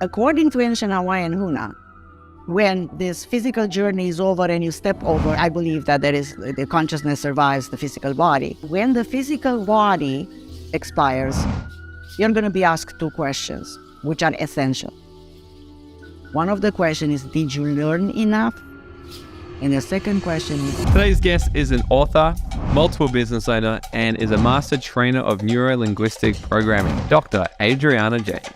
According to ancient Hawaiian Huna, when this physical journey is over and you step over, I believe that the consciousness survives the physical body. When the physical body expires, you're going to be asked two questions, which are essential. One of the questions is, did you learn enough? And the second question is... Today's guest is an author, multiple business owner, and is a master trainer of neuro-linguistic programming, Dr. Adriana James.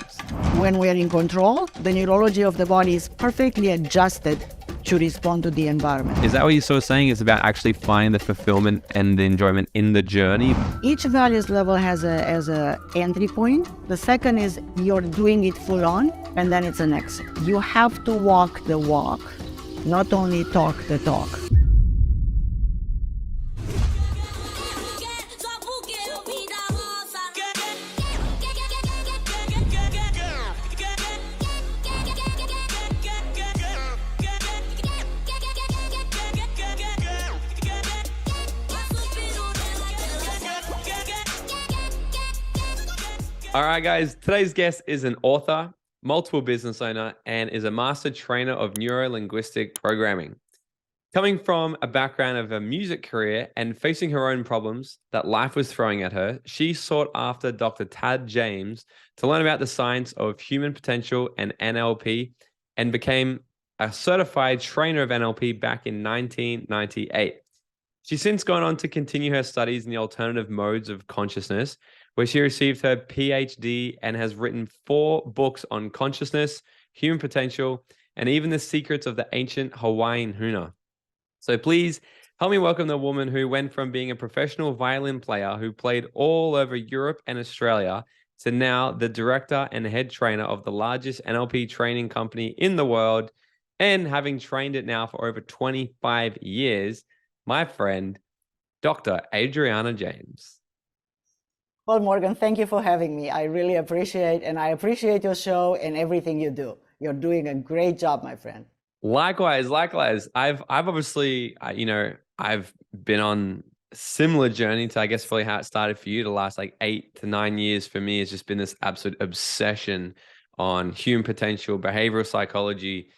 When we are in control, the neurology of the body is perfectly adjusted to respond to the environment. Is that what you're sort of saying? Is about actually finding the fulfillment and the enjoyment in the journey? Each values level has a entry point. The second is you're doing it full on, and then it's an exit. You have to walk the walk, not only talk the talk. All right, guys, today's guest is an author, multiple business owner, and is a master trainer of neuro-linguistic programming. Coming from a background of a music career and facing her own problems that life was throwing at her, she sought after Dr. Tad James to learn about the science of human potential and NLP, and became a certified trainer of NLP back in 1998. She's since gone on to continue her studies in the alternative modes of consciousness, where she received her PhD and has written 4 books on consciousness, human potential, and even the secrets of the ancient Hawaiian Huna. So please help me welcome the woman who went from being a professional violin player who played all over Europe and Australia to now the director and head trainer of the largest NLP training company in the world, and having trained it now for over 25 years, my friend, Dr. Adriana James. Well, Morgan, thank you for having me. I really appreciate, and I appreciate your show and everything you do. You're doing a great job, my friend. Likewise. I've obviously, I've been on a similar journey to, I guess, really how it started for you. The last like 8 to 9 years for me has just been this absolute obsession on human potential, behavioral psychology,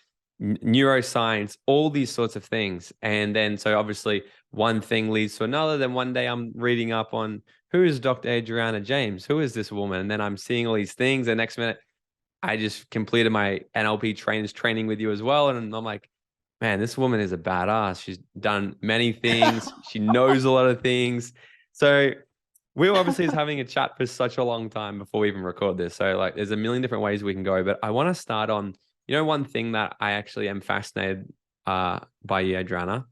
neuroscience, all these sorts of things. And then, so obviously one thing leads to another. Then one day I'm reading up on, who is Dr. Adriana James? Who is this woman? And then I'm seeing all these things. The next minute, I just completed my NLP training with you as well. And I'm like, man, this woman is a badass. She's done many things. She knows a lot of things. So we were obviously having a chat for such a long time before we even record this. So like, there's a million different ways we can go. But I want to start on, one thing that I actually am fascinated by you, Adriana,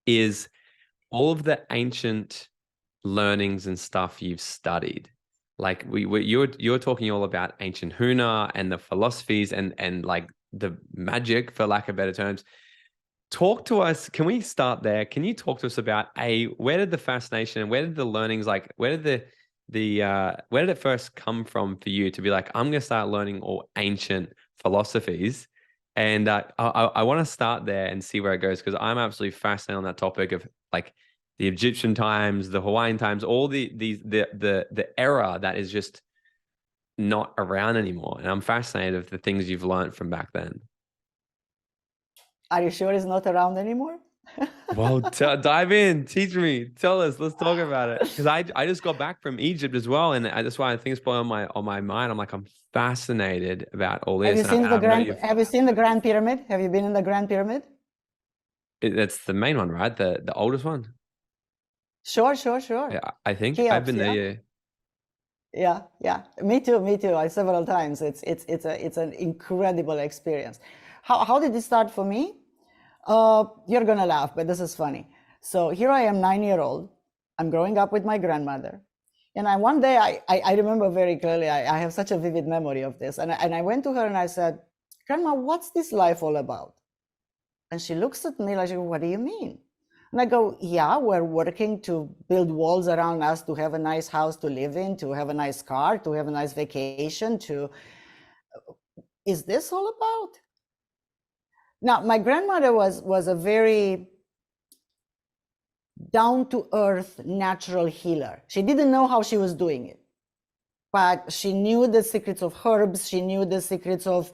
is all of the ancient learnings and stuff you've studied. Like you're talking all about ancient Huna and the philosophies and like the magic, for lack of better terms. Talk to us. Can we start there? Can you talk to us about where did the fascination and where did the learnings, like where did where did it first come from for you to be like, I'm gonna start learning all ancient philosophies? And I want to start there and see where it goes, because I'm absolutely fascinated on that topic of like the Egyptian times, the Hawaiian times, all the era that is just not around anymore. And I'm fascinated of the things you've learned from back then. Are you sure it's not around anymore? Well, dive in, teach me, tell us, let's talk about it. Because I just got back from Egypt as well, and that's why I think it's probably on my mind. I'm like, I'm fascinated about all this. Have you seen the Grand Pyramid? Have you been in the Grand Pyramid? That's the main one, right? The oldest one. Sure. Yeah, I think Cheops, I've been there. Yeah. Me too. Several times. It's an incredible experience. How did it start for me? You're gonna laugh, but this is funny. So here I am, 9-year-old. I'm growing up with my grandmother, and one day I remember very clearly. I have such a vivid memory of this, and I went to her and I said, "Grandma, what's this life all about?" And she looks at me like, "What do you mean?" And I go, "Yeah, we're working to build walls around us, to have a nice house to live in, to have a nice car, to have a nice vacation, is this all about?" Now, my grandmother was a very down-to-earth natural healer. She didn't know how she was doing it. but she knew the secrets of herbs. She knew the secrets of,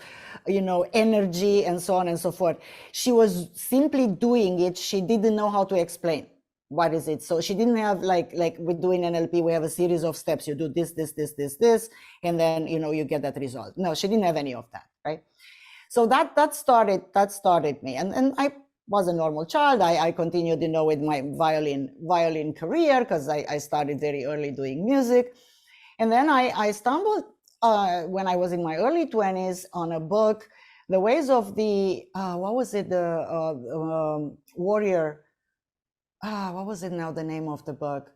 energy and so on and so forth. She was simply doing it. She didn't know how to explain what is it. So she didn't have like with doing NLP, we have a series of steps. You do this, and then, you get that result. No, she didn't have any of that, right? So that started me. And I was a normal child. I continued, with my violin career, because I started very early doing music. And then I stumbled, when I was in my early 20s, on a book, The Ways of the, what was it, the warrior, what was it now, the name of the book?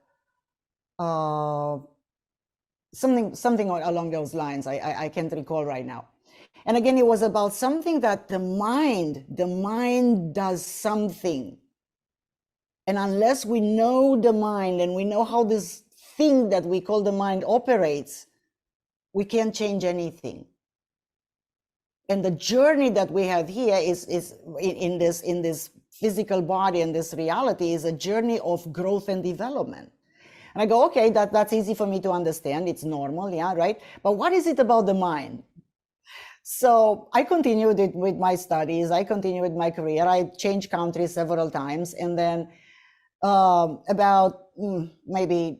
Something along those lines. I can't recall right now. And again, it was about something that the mind does something. And unless we know the mind and we know how this thing that we call the mind operates, we can't change anything. And the journey that we have here is in this physical body and this reality is a journey of growth and development. And I go, okay, that's easy for me to understand. It's normal, yeah, right? But what is it about the mind? So I continued it with my studies. I continued with my career. I changed countries several times. And then about maybe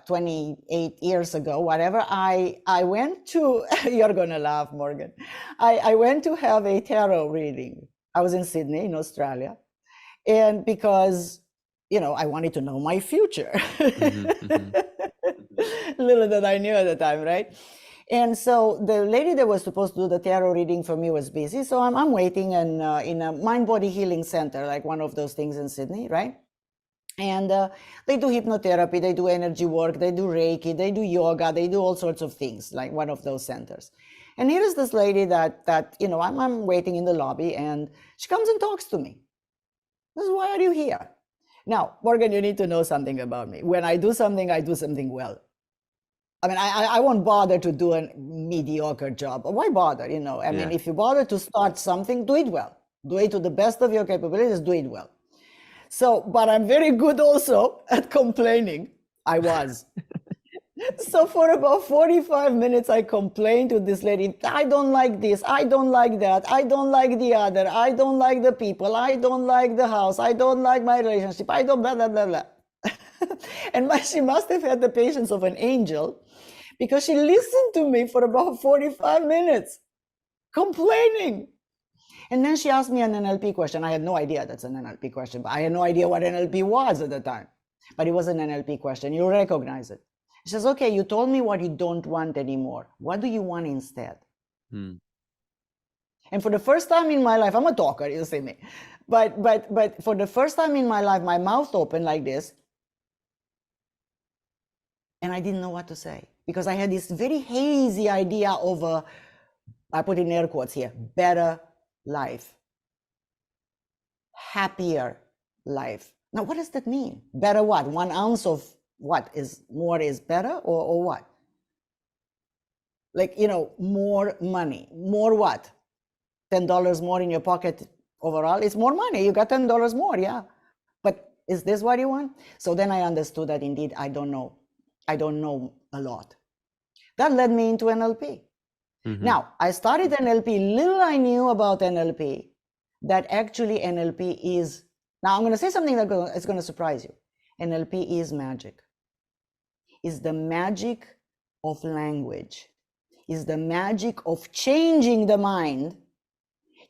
28 years ago, whatever, I went to, you're going to laugh, Morgan. I went to have a tarot reading. I was in Sydney, in Australia. And because, I wanted to know my future. Little that I knew at the time, right? And so the lady that was supposed to do the tarot reading for me was busy. So I'm waiting in a mind-body healing center, like one of those things in Sydney, right? And they do hypnotherapy, they do energy work, they do Reiki, they do yoga, they do all sorts of things, like one of those centers. And here is this lady that I'm waiting in the lobby, and she comes and talks to me. This is, why are you here? Now, Morgan, you need to know something about me. When I do something well. I mean, I won't bother to do a mediocre job. Why bother? I mean, if you bother to start something, do it well. Do it to the best of your capabilities, do it well. So, but I'm very good also at complaining. I was. So for about 45 minutes, I complained to this lady. I don't like this. I don't like that. I don't like the other. I don't like the people. I don't like the house. I don't like my relationship. I don't blah, blah, blah, blah. And she must have had the patience of an angel, because she listened to me for about 45 minutes complaining. And then she asked me an NLP question. I had no idea that's an NLP question, but I had no idea what NLP was at the time. But it was an NLP question. You recognize it. She says, okay, you told me what you don't want anymore. What do you want instead? And for the first time in my life, I'm a talker, you see me. But for the first time in my life, my mouth opened like this. And I didn't know what to say, because I had this very hazy idea of I put in air quotes here, better life, happier life. Now, what does that mean? Better what? 1 ounce of what is more is better, or what? Like, more money, more what? $10 more in your pocket overall. It's more money. You got $10 more, yeah. But is this what you want? So then I understood that indeed I don't know a lot. That led me into NLP. Now, I started NLP. Little I knew about NLP, that actually NLP is, now I'm going to say something that is going to surprise you. NLP is magic. Is the magic of language. Is the magic of changing the mind,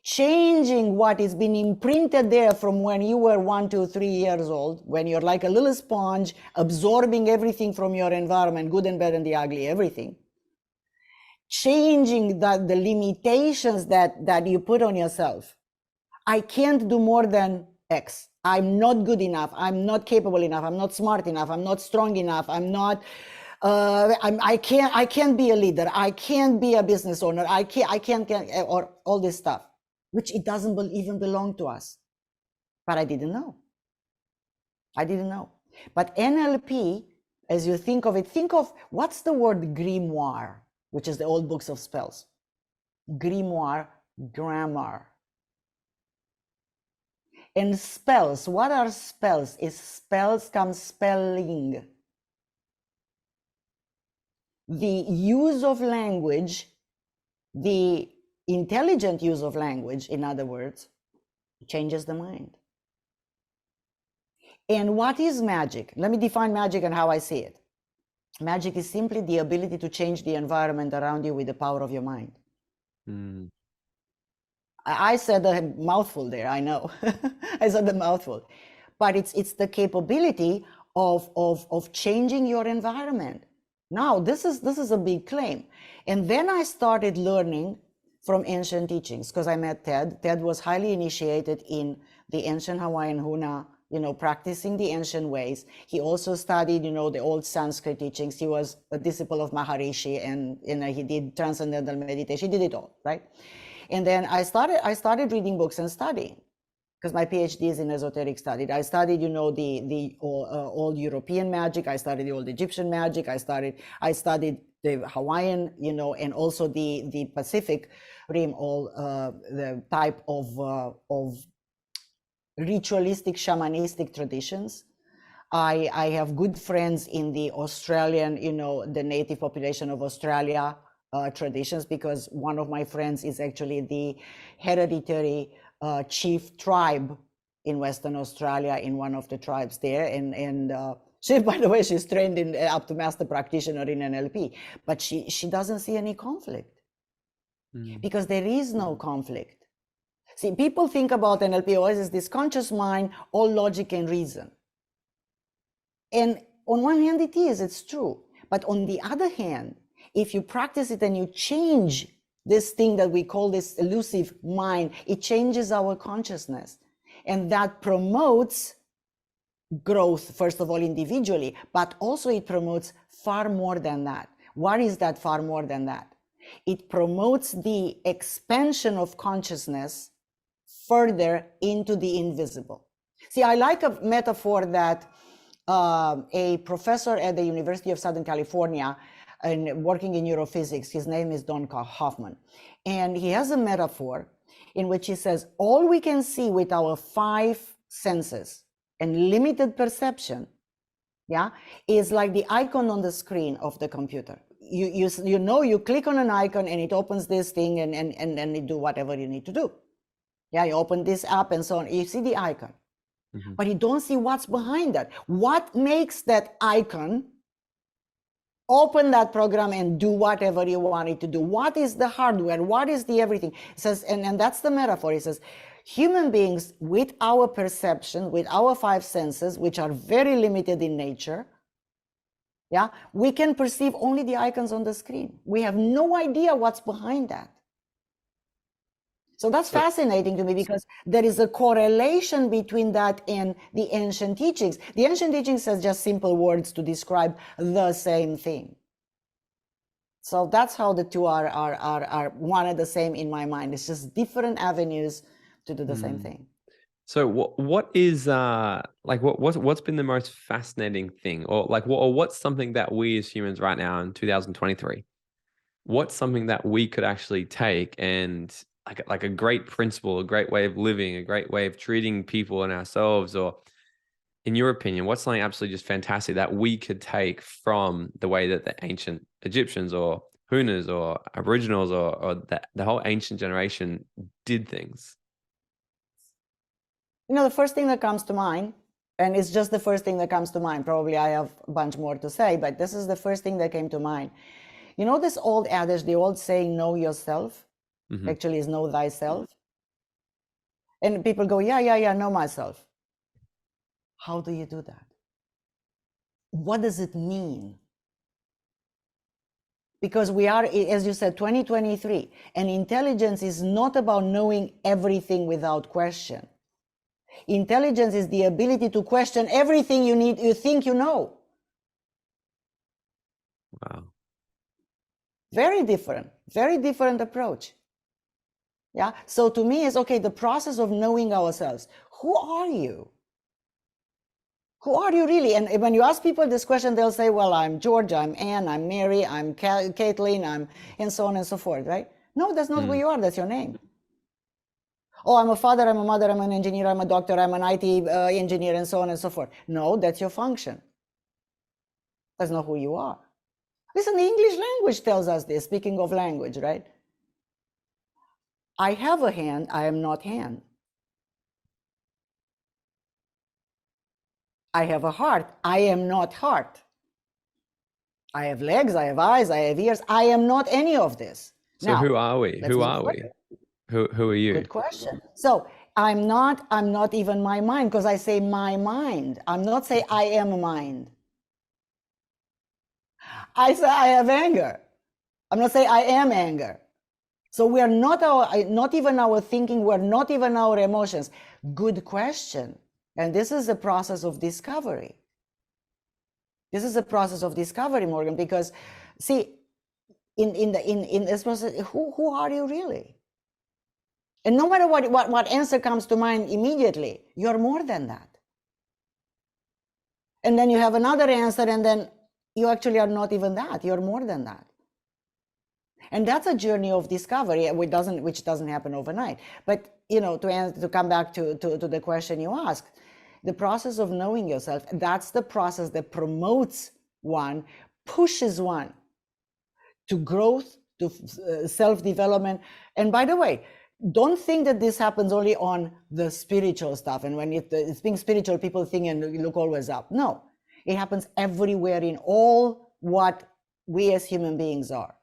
changing what is been imprinted there from when you were 1 to 3 years old, when you're like a little sponge, absorbing everything from your environment, good and bad and the ugly, everything. Changing the limitations that you put on yourself. I can't do more than X. I'm not good enough. I'm not capable enough. I'm not smart enough. I'm not strong enough. I'm not. I can't be a leader. I can't be a business owner. I can't, or all this stuff, which it doesn't even belong to us. But I didn't know. But NLP, as you think of it, think of, what's the word grimoire, which is the old books of spells. Grimoire, grammar. And spells, what are spells? Spells come spelling. the use of language, the intelligent use of language, in other words, changes the mind. And what is magic? Let me define magic and how I see it. Magic is simply the ability to change the environment around you with the power of your mind. I said a mouthful there, I know. I said a mouthful. But it's the capability of changing your environment. Now, this is a big claim. And then I started learning from ancient teachings, because I met Ted. Ted was highly initiated in the ancient Hawaiian Huna, practicing the ancient ways. He also studied, the old Sanskrit teachings. He was a disciple of Maharishi, and he did transcendental meditation. He did it all, right? And then I started reading books and studying, because my PhD is in esoteric study. I studied, the old European magic. I studied the old Egyptian magic. I studied the Hawaiian, and also the Pacific Rim, all the type of ritualistic, shamanistic traditions. I have good friends in the Australian, the native population of Australia traditions, because one of my friends is actually the hereditary chief tribe in Western Australia, in one of the tribes there. And she, by the way, she's trained up to master practitioner in NLP, but she doesn't see any conflict, because there is no conflict. See, people think about NLP always as this conscious mind, all logic and reason. And on one hand, it's true. But on the other hand, if you practice it and you change this thing that we call this elusive mind, it changes our consciousness. And that promotes growth, first of all, individually, but also it promotes far more than that. What is that far more than that? It promotes the expansion of consciousness further into the invisible. See, I like a metaphor that a professor at the University of Southern California, and working in neurophysics, his name is Don Hoffman, and he has a metaphor in which he says, all we can see with our 5 senses and limited perception, is like the icon on the screen of the computer. You click on an icon and it opens this thing, and then you do whatever you need to do. You open this app and so on. You see the icon, but you don't see what's behind that. What makes that icon open that program and do whatever you want it to do? What is the hardware? What is the everything? It says, and that's the metaphor. It says, human beings, with our perception, with our 5 senses, which are very limited in nature, we can perceive only the icons on the screen. We have no idea what's behind that. So that's fascinating to me, because there is a correlation between that and the ancient teachings. The ancient teachings says just simple words to describe the same thing. So that's how the two are one and the same in my mind. It's just different avenues to do the same thing. So what is what's been the most fascinating thing, or what's something that we as humans right now in 2023, what's something that we could actually take and like a great principle, a great way of living, a great way of treating people and ourselves, or in your opinion, what's something absolutely just fantastic that we could take from the way that the ancient Egyptians or Hunas or Aboriginals or the whole ancient generation did things? The first thing that comes to mind, and it's just the first thing that comes to mind, probably I have a bunch more to say, but this is the first thing that came to mind. This old adage, the old saying, know yourself, actually is know thyself. And people go, yeah, know myself. How do you do that? What does it mean? Because we are, as you said, 2023, and intelligence is not about knowing everything without question. Intelligence is the ability to question everything you think you know. Wow. Very different approach. So to me, it's okay, the process of knowing ourselves. Who are you? Who are you really? And when you ask people this question, they'll say, well, I'm George, I'm Anne, I'm Mary, I'm Caitlin, and so on and so forth, right? No, that's not who you are, that's your name. Oh, I'm a father, I'm a mother, I'm an engineer, I'm a doctor, I'm an IT engineer, and so on and so forth. No, that's your function. That's not who you are. Listen, the English language tells us this, speaking of language, right? I have a hand, I am not hand. I have a heart, I am not heart. I have legs, I have eyes, I have ears, I am not any of this. So Now, who are we? let's Who move are we? further. Who are you? Good question. So I'm not even my mind, because I say my mind. I'm not saying I am mind. I say I have anger. I'm not saying I am anger. So we are not even our thinking, we're not even our emotions. Good question. And this is the process of discovery. This is a process of discovery, Morgan, because see, in this process, who are you really? And no matter what answer comes to mind immediately, you're more than that. And then you have another answer, and then you actually are not even that. You're more than that. And that's a journey of discovery, which doesn't happen overnight. But to come back to the question you asked, the process of knowing yourself, that's the process that promotes one, pushes one to growth, to self-development. And by the way, don't think that this happens only on the spiritual stuff. And when it's being spiritual, people think and look always up. No, it happens everywhere in all what we as human beings are.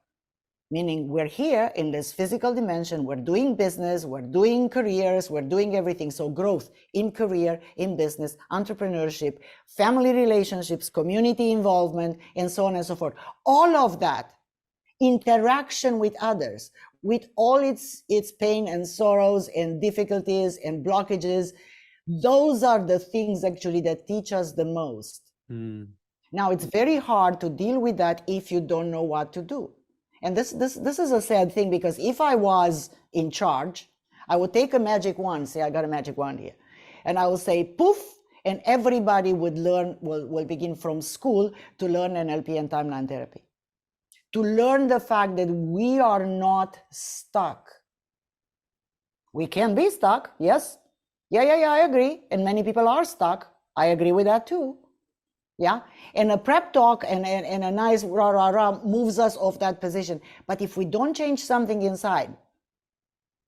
Meaning we're here in this physical dimension, we're doing business, we're doing careers, we're doing everything. So growth in career, in business, entrepreneurship, family relationships, community involvement, and so on and so forth. All of that, interaction with others, with all its pain and sorrows and difficulties and blockages, those are the things actually that teach us the most. Now, it's very hard to deal with that if you don't know what to do. And this is a sad thing, because if I was in charge, I would take a magic wand, say I got a magic wand here, and I will say poof, and everybody would learn, will begin from school to learn NLP and timeline therapy. To learn the fact that we are not stuck. We can be stuck, yes. Yeah, I agree. And many people are stuck. I agree with that too. Yeah, and a prep talk and a nice rah moves us off that position. But if we don't change something inside,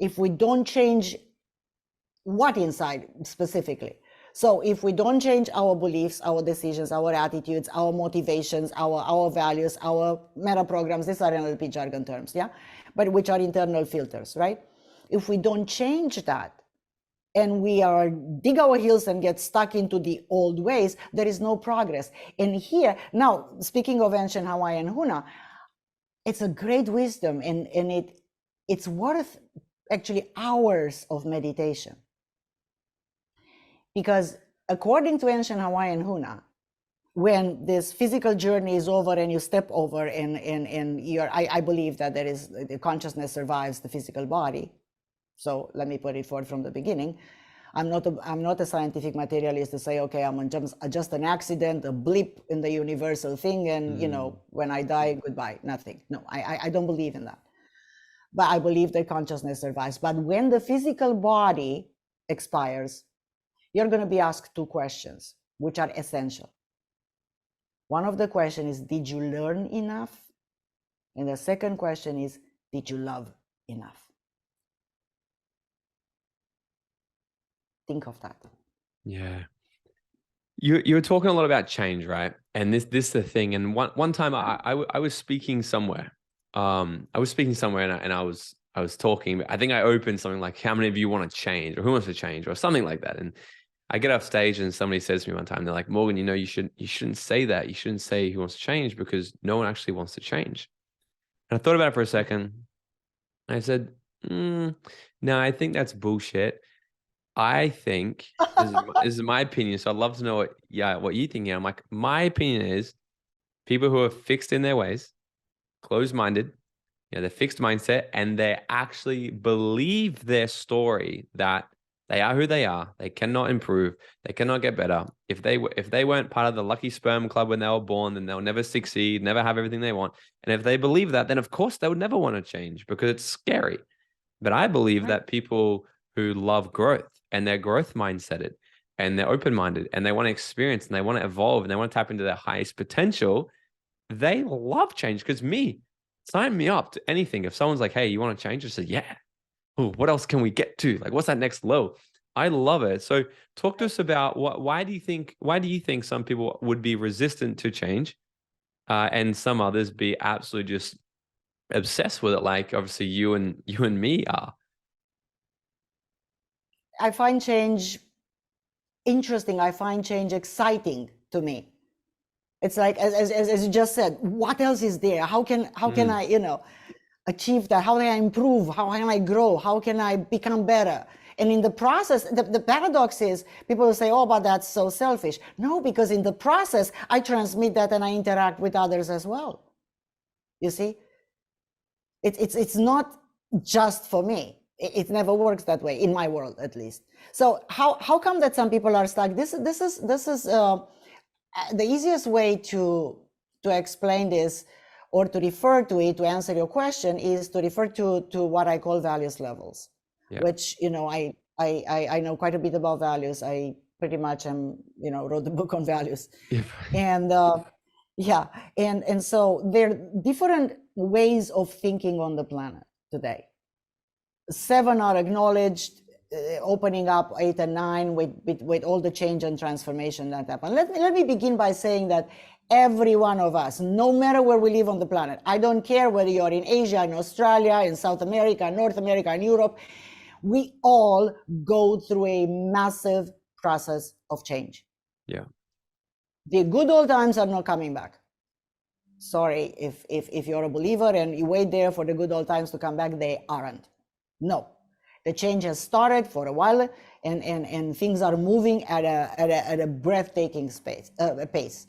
if we don't change what inside specifically, so if we don't change our beliefs, our decisions, our attitudes, our motivations, our values, our meta programs, these are NLP jargon terms, yeah, but which are internal filters, right? If we don't change that, and we dig our heels and get stuck into the old ways, there is no progress. And here, now, speaking of ancient Hawaiian Huna, it's a great wisdom, and it's worth actually hours of meditation. Because according to ancient Hawaiian Huna, when this physical journey is over and you step over and I believe that the consciousness survives the physical body. So let me put it forward from the beginning. I'm not a scientific materialist to say, okay, I'm just an accident, a blip in the universal thing, and when I die, goodbye, nothing. No, I don't believe in that. But I believe that consciousness survives. But when the physical body expires, you're going to be asked two questions, which are essential. One of the questions is, did you learn enough? And the second question is, did you love enough? Think of that. Yeah. You were talking a lot about change, right? And this is the thing. And one time I was speaking somewhere. I was speaking somewhere and I was talking. I think I opened something like, how many of you want to change, or who wants to change, or something like that. And I get off stage and somebody says to me one time, they're like, Morgan, you shouldn't say that. You shouldn't say who wants to change, because no one actually wants to change. And I thought about it for a second. And I said, no, I think that's bullshit. I think this is my opinion. So I'd love to know what you think here. I'm like, my opinion is people who are fixed in their ways, closed-minded, they're fixed mindset, and they actually believe their story that they are who they are. They cannot improve. They cannot get better. If they weren't part of the lucky sperm club when they were born, then they'll never succeed, never have everything they want. And if they believe that, then of course they would never want to change, because it's scary. But I believe that people who love growth and they're growth mindseted and they're open-minded and they want to experience and they want to evolve and they want to tap into their highest potential, they love change. Because sign me up to anything. If someone's like, hey, you want to change? I said, yeah. Ooh, what else can we get to? Like, what's that next low? I love it. So talk to us about why do you think some people would be resistant to change, and some others be absolutely just obsessed with it, like obviously you and me are. I find change interesting. I find change exciting to me. It's like, as you just said, what else is there? How can I, achieve that? How can I improve? How can I grow? How can I become better? And in the process, the paradox is people will say, oh, but that's so selfish. No, because in the process, I transmit that and I interact with others as well. You see? It's not just for me. It never works that way, in my world at least. So how come that some people are stuck? This is the easiest way to explain this, or to refer to it, to answer your question, is to refer to what I call values levels. Yeah. Which, I know quite a bit about values. I pretty much wrote the book on values. Yeah. And and so there are different ways of thinking on the planet today. 7 are acknowledged, opening up 8 and 9 with all the change and transformation that happened. Let me begin by saying that every one of us, no matter where we live on the planet, I don't care whether you're in Asia, in Australia, in South America, North America, in Europe, we all go through a massive process of change. Yeah. The good old times are not coming back. Sorry, if you're a believer and you wait there for the good old times to come back, they aren't. No, the change has started for a while, and things are moving at a breathtaking pace.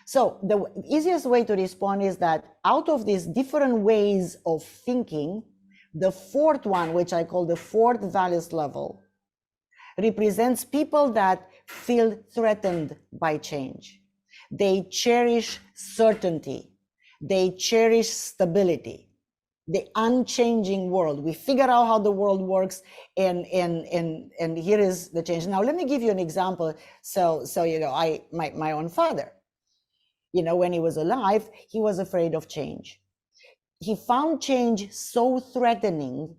So the easiest way to respond is that out of these different ways of thinking, the fourth one, which I call the fourth values level, represents people that feel threatened by change. They cherish certainty. They cherish stability. The unchanging world. We figure out how the world works, and here is the change. Now, let me give you an example. So my own father, when he was alive, he was afraid of change. He found change so threatening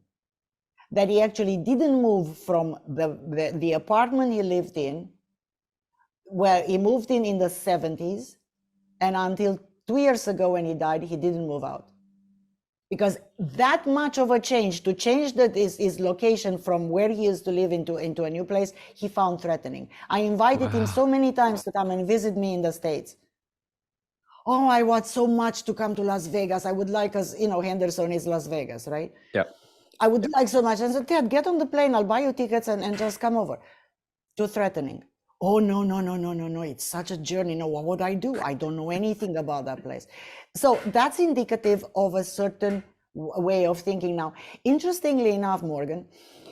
that he actually didn't move from the apartment he lived in, where he moved in the 70s, and until 2 years ago when he died, he didn't move out. Because that much of a change, to change his location from where he used to live into a new place, he found threatening. I invited him so many times to come and visit me in the States. Oh, I want so much to come to Las Vegas. I would like us, Henderson is Las Vegas, right? Yeah. I would like so much. I said, Dad, get on the plane. I'll buy you tickets and just come over. Too threatening. Oh, no. It's such a journey. No, what would I do? I don't know anything about that place. So that's indicative of a certain way of thinking. Now, interestingly enough, Morgan,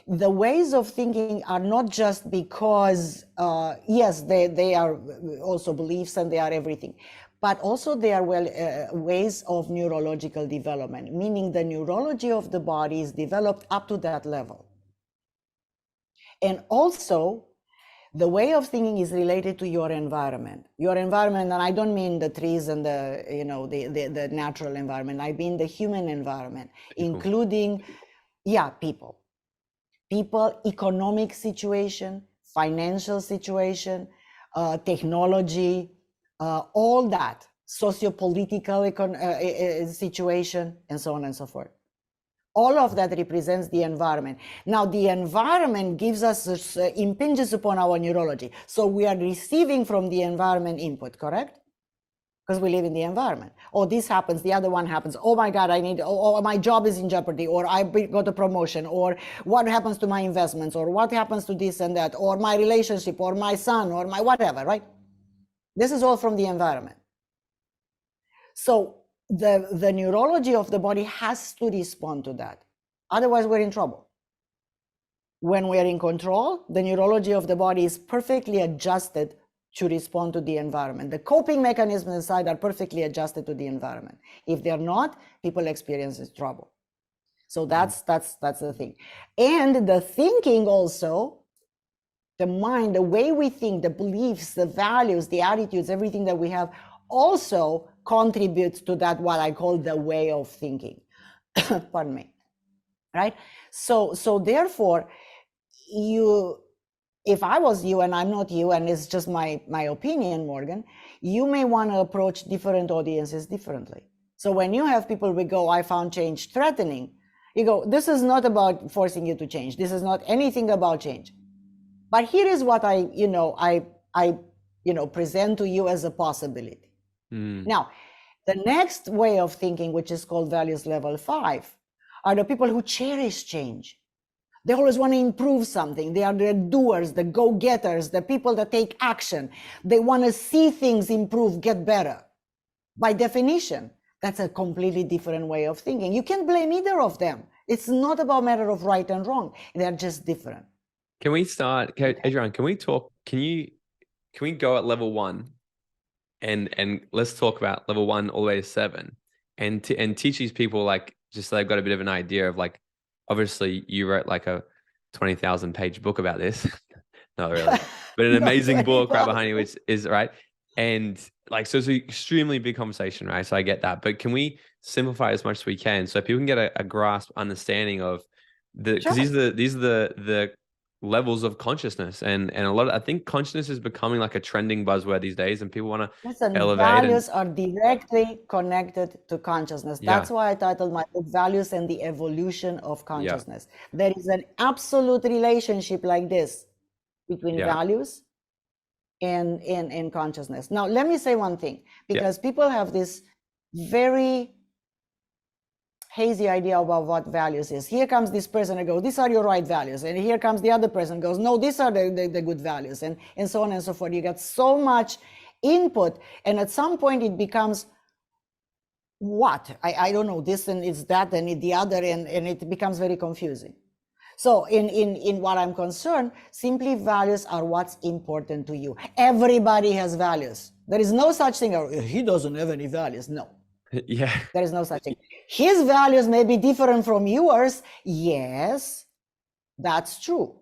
the ways of thinking are not just because, yes, they are also beliefs and they are everything, but also they are ways of neurological development, meaning the neurology of the body is developed up to that level. And also, the way of thinking is related to your environment. Your environment, and I don't mean the trees and the natural environment. I mean the human environment, including, people, economic situation, financial situation, technology, all that, socio-political situation, and so on and so forth. All of that represents the environment. Now, the environment gives us, impinges upon our neurology. So we are receiving from the environment input, correct? Because we live in the environment. Oh, this happens, the other one happens. Oh my God, my job is in jeopardy, or I got a promotion, or what happens to my investments, or what happens to this and that, or my relationship, or my son, or my whatever, right? This is all from the environment. So the neurology of the body has to respond to that. Otherwise, we're in trouble. When we're in control, the neurology of the body is perfectly adjusted to respond to the environment. The coping mechanisms inside are perfectly adjusted to the environment. If they're not, people experience trouble. So that's the thing. And the thinking also, the mind, the way we think, the beliefs, the values, the attitudes, everything that we have also contributes to that, what I call the way of thinking. Pardon me. Right? So therefore, if I was you, and I'm not you, and it's just my opinion, Morgan, you may want to approach different audiences differently. So when you have people we go, I found change threatening, you go, this is not about forcing you to change. This is not anything about change. But here is what I present to you as a possibility. Now, the next way of thinking, which is called values level 5, are the people who cherish change. They always want to improve something. They are the doers, the go-getters, the people that take action. They want to see things improve, get better. By definition, that's a completely different way of thinking. You can't blame either of them. It's not about a matter of right and wrong. They're just different. Can we start, Adrian, can we go at level 1 and let's talk about level 1 all the way to 7 and teach these people, like, just so they've got a bit of an idea of, like, obviously you wrote like a 20,000 page book about this. Not really, but an amazing book right behind you, which is right. And like, so it's an extremely big conversation, right? So I get that, but can we simplify as much as we can so people can get a grasp, understanding of because these are the levels of consciousness, and a lot of, I think consciousness is becoming like a trending buzzword these days, and people want to elevate. Values are directly connected to consciousness. That's why I titled my book Values and the Evolution of Consciousness. There is an absolute relationship like this between values and consciousness. Now, let me say one thing, because people have this very hazy idea about what values is. Here comes this person and goes, these are your right values. And here comes the other person and goes, no, these are the good values, and so on and so forth. You get so much input, and at some point it becomes what? I don't know, this and it's that and the other, and it becomes very confusing. So in what I'm concerned, simply values are what's important to you. Everybody has values. There is no such thing, he doesn't have any values. No. There is no such thing. His values may be different from yours. Yes, that's true.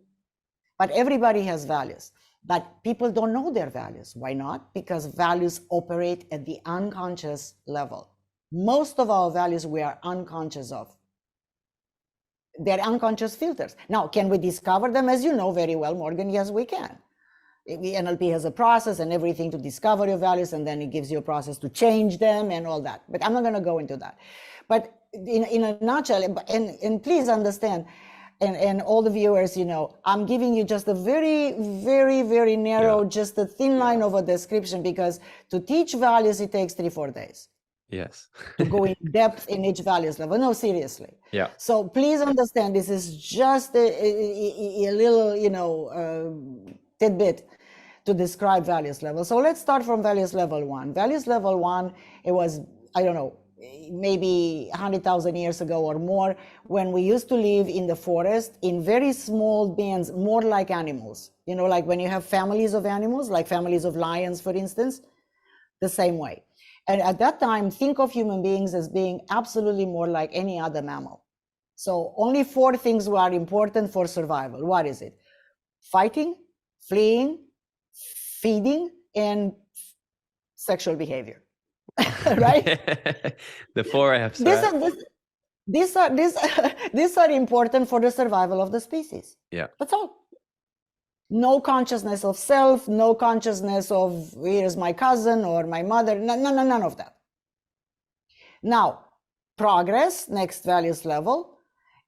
But everybody has values. But people don't know their values. Why not? Because values operate at the unconscious level. Most of our values we are unconscious of. They're unconscious filters. Now, can we discover them? As you know very well, Morgan, yes, we can. NLP has a process and everything to discover your values, and then it gives you a process to change them and all that. But I'm not going to go into that. But in a nutshell, and please understand, and all the viewers, I'm giving you just a very, very, very narrow, just a thin line of a description, because to teach values, it takes 3-4 days. Yes. To go in depth in each values level. No, seriously. Yeah. So please understand, this is just a little, tidbit to describe values level. So let's start from values level 1. Values level 1, it was, I don't know, maybe 100,000 years ago or more, when we used to live in the forest in very small bands, more like animals. Like when you have families of animals, like families of lions, for instance, the same way. And at that time, think of human beings as being absolutely more like any other mammal. So only 4 things were important for survival. What is it? Fighting, fleeing, feeding, and sexual behavior. Right? The 4 F's. These are important for the survival of the species. Yeah. That's all. No consciousness of self, no consciousness of here's my cousin or my mother, none of that. Now, progress, next values level,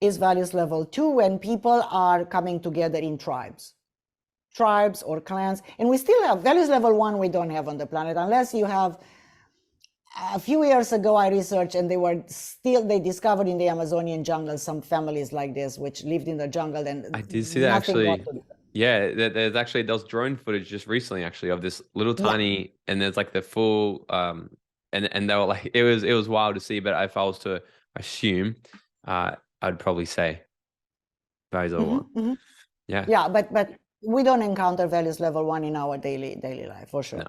is values level 2, when people are coming together in tribes or clans. And we still have values level 1, we don't have on the planet, unless you have, a few years ago I researched, and they discovered in the Amazonian jungle some families like this, which lived in the jungle, and I did see that actually. Yeah, there was drone footage just recently actually of this little tiny, and there's like the full, and they were like, it was wild to see. But if I was to assume, I'd probably say values level 1. Yeah, but we don't encounter values level 1 in our daily life, for sure. No.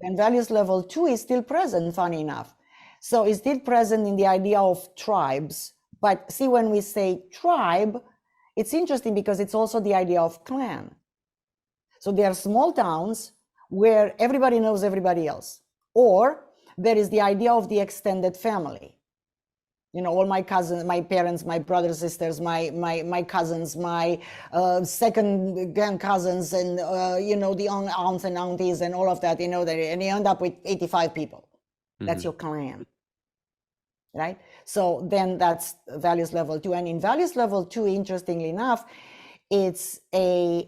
Then values level 2 is still present, funny enough. So it's still present in the idea of tribes. But see, when we say tribe, it's interesting because it's also the idea of clan. So there are small towns where everybody knows everybody else. Or there is the idea of the extended family. You know, all my cousins, my parents, my brothers, sisters, my cousins, my second grand cousins, and you know, the aunts and aunties and all of that, you know, and you end up with 85 people. That's your clan, right? So then that's values level 2. And in values level 2, interestingly enough, it's a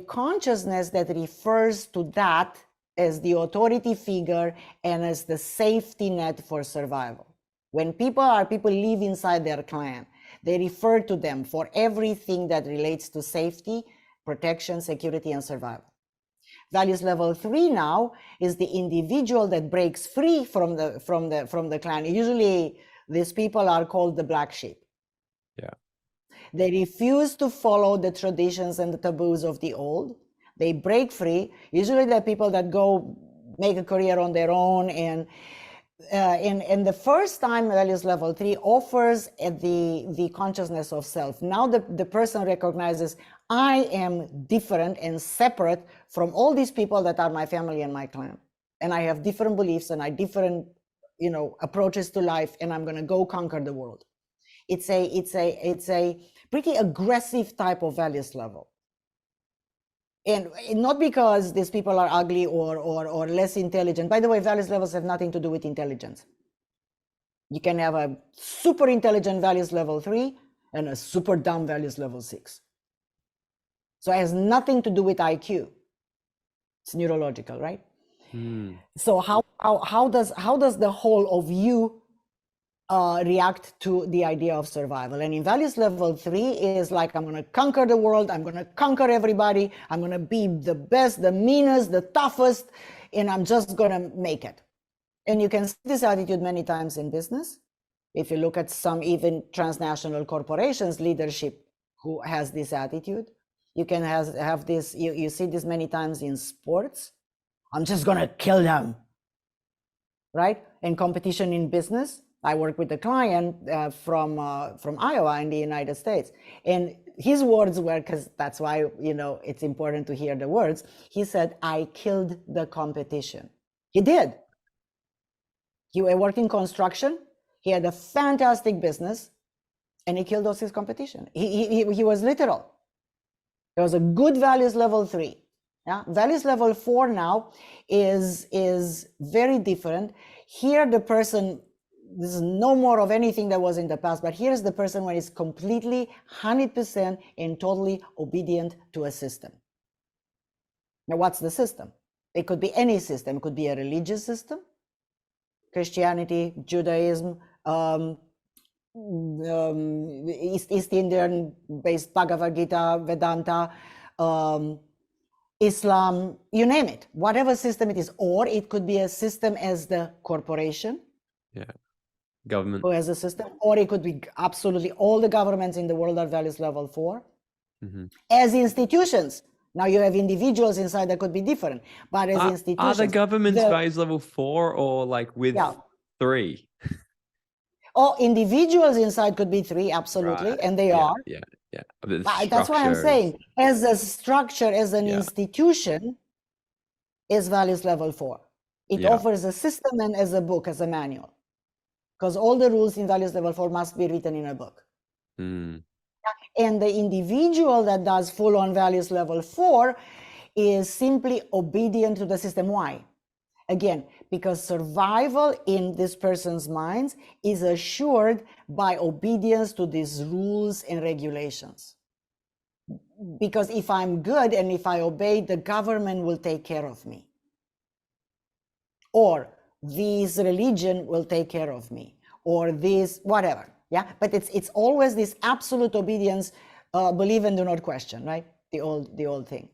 consciousness that refers to that as the authority figure and as the safety net for survival. When people live inside their clan, they refer to them for everything that relates to safety, protection, security, and survival. Values level 3 now is the individual that breaks free from the clan. Usually these people are called the black sheep. Yeah. They refuse to follow the traditions and the taboos of the old. They break free. Usually they're people that go make a career on their own, and the first time values level 3 offers the consciousness of self. Now the person recognizes, I am different and separate from all these people that are my family and my clan, and I have different beliefs and I different, you know, approaches to life, and I'm going to go conquer the world. It's a pretty aggressive type of values level. And not because these people are ugly or less intelligent. By the way, values levels have nothing to do with intelligence. You can have a super intelligent values level 3 and a super dumb values level 6. So it has nothing to do with IQ. It's neurological, right? So how does the whole of you react to the idea of survival? And in values level 3 is like, I'm going to conquer the world, I'm going to conquer everybody, I'm going to be the best, the meanest, the toughest, and I'm just going to make it. And you can see this attitude many times in business. If you look at some even transnational corporations leadership who has this attitude, you can have this, you see this many times in sports. I'm just going to kill them, right? And competition in business. I work with a client from Iowa in the United States, and his words were, because that's why, you know, it's important to hear the words. He said, I killed the competition. He did. He worked in construction. He had a fantastic business, and he killed his competition. He was literal. It was a good values level 3. Yeah, values level 4 now is very different. Here, the person, this is no more of anything that was in the past, but here's the person when he's completely 100% and totally obedient to a system. Now, what's the system? It could be any system. It could be a religious system, Christianity, Judaism, East Indian based Bhagavad Gita, Vedanta, Islam, you name it, whatever system it is. Or it could be a system as the corporation. Yeah. Government. Who has a system, or it could be absolutely all the governments in the world are values level 4. As institutions, now you have individuals inside that could be different, but as institutions, are the governments values level 4 or like with 3? Oh, individuals inside could be 3, absolutely, right. And they are. Yeah. That's why I'm saying, as a structure, as an institution, is values level 4. It offers a system and as a book, as a manual. Because all the rules in values level 4 must be written in a book. And the individual that does full-on values level 4 is simply obedient to the system. Why? Again, because survival in this person's minds is assured by obedience to these rules and regulations. Because if I'm good and if I obey, the government will take care of me. Or this religion will take care of me, or this whatever. Yeah, but it's always this absolute obedience, believe and do not question, right? The old thing.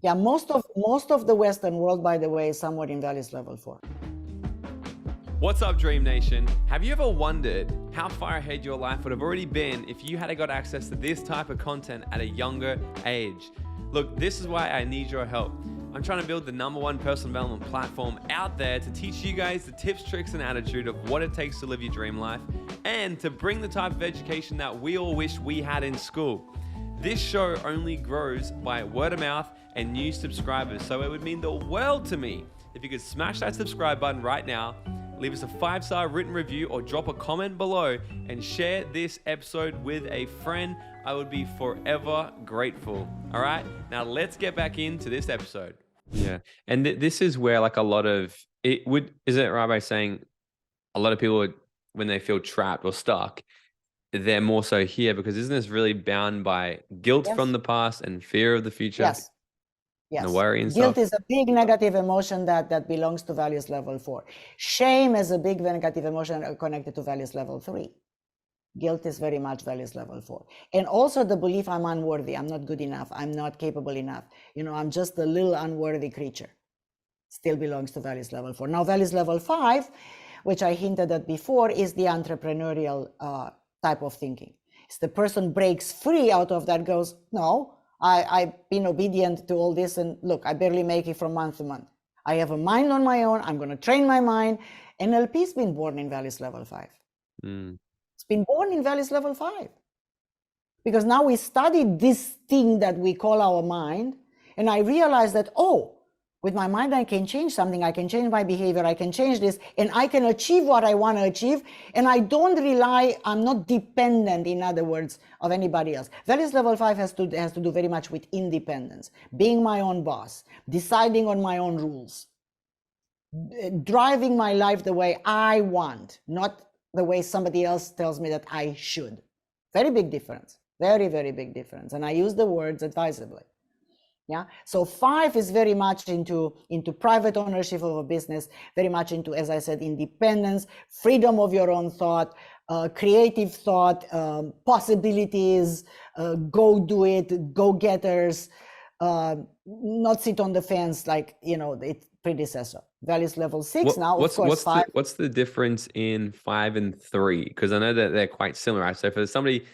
Yeah, most of the Western world, by the way, is somewhat in values level 4. What's up, Dream Nation? Have you ever wondered how far ahead your life would have already been if you had got access to this type of content at a younger age? Look, this is why I need your help. I'm trying to build the #1 personal development platform out there to teach you guys the tips, tricks, and attitude of what it takes to live your dream life, and to bring the type of education that we all wish we had in school. This show only grows by word of mouth and new subscribers, so it would mean the world to me if you could smash that subscribe button right now, leave us a 5-star written review or drop a comment below and share this episode with a friend, I would be forever grateful. All right, now let's get back into this episode. Yeah, and this is where like a lot of it would, is it right by saying a lot of people, when they feel trapped or stuck, they're more so here because isn't this really bound by guilt from the past and fear of the future? Yes. And the worry and Guilt stuff. is a big negative emotion that belongs to values level 4. Shame is a big negative emotion connected to values level 3. Guilt is very much values level 4. And also the belief I'm unworthy, I'm not good enough, I'm not capable enough. You know, I'm just a little unworthy creature. Still belongs to values level 4. Now, values level 5, which I hinted at before, is the entrepreneurial type of thinking. It's the person breaks free out of that, goes, no, I've been obedient to all this, and look, I barely make it from month to month. I have a mind on my own. I'm going to train my mind. NLP's been born in values level 5. It's been born in values level 5. Because now we studied this thing that we call our mind, and I realized that, oh, with my mind, I can change something. I can change my behavior. I can change this, and I can achieve what I want to achieve. And I don't rely, I'm not dependent, in other words, of anybody else. Values level 5 has to do very much with independence, being my own boss, deciding on my own rules, driving my life the way I want, not the way somebody else tells me that I should. Very big difference. Very, very big difference. And I use the words advisably. Yeah. So 5 is very much into private ownership of a business, very much into, as I said, independence, freedom of your own thought, creative thought, possibilities, go do it, go-getters, not sit on the fence like, you know, its predecessor. Values level 6 now, of course, 5. What's the difference in 5 and 3? Because I know that they're quite similar. Right? So for somebody,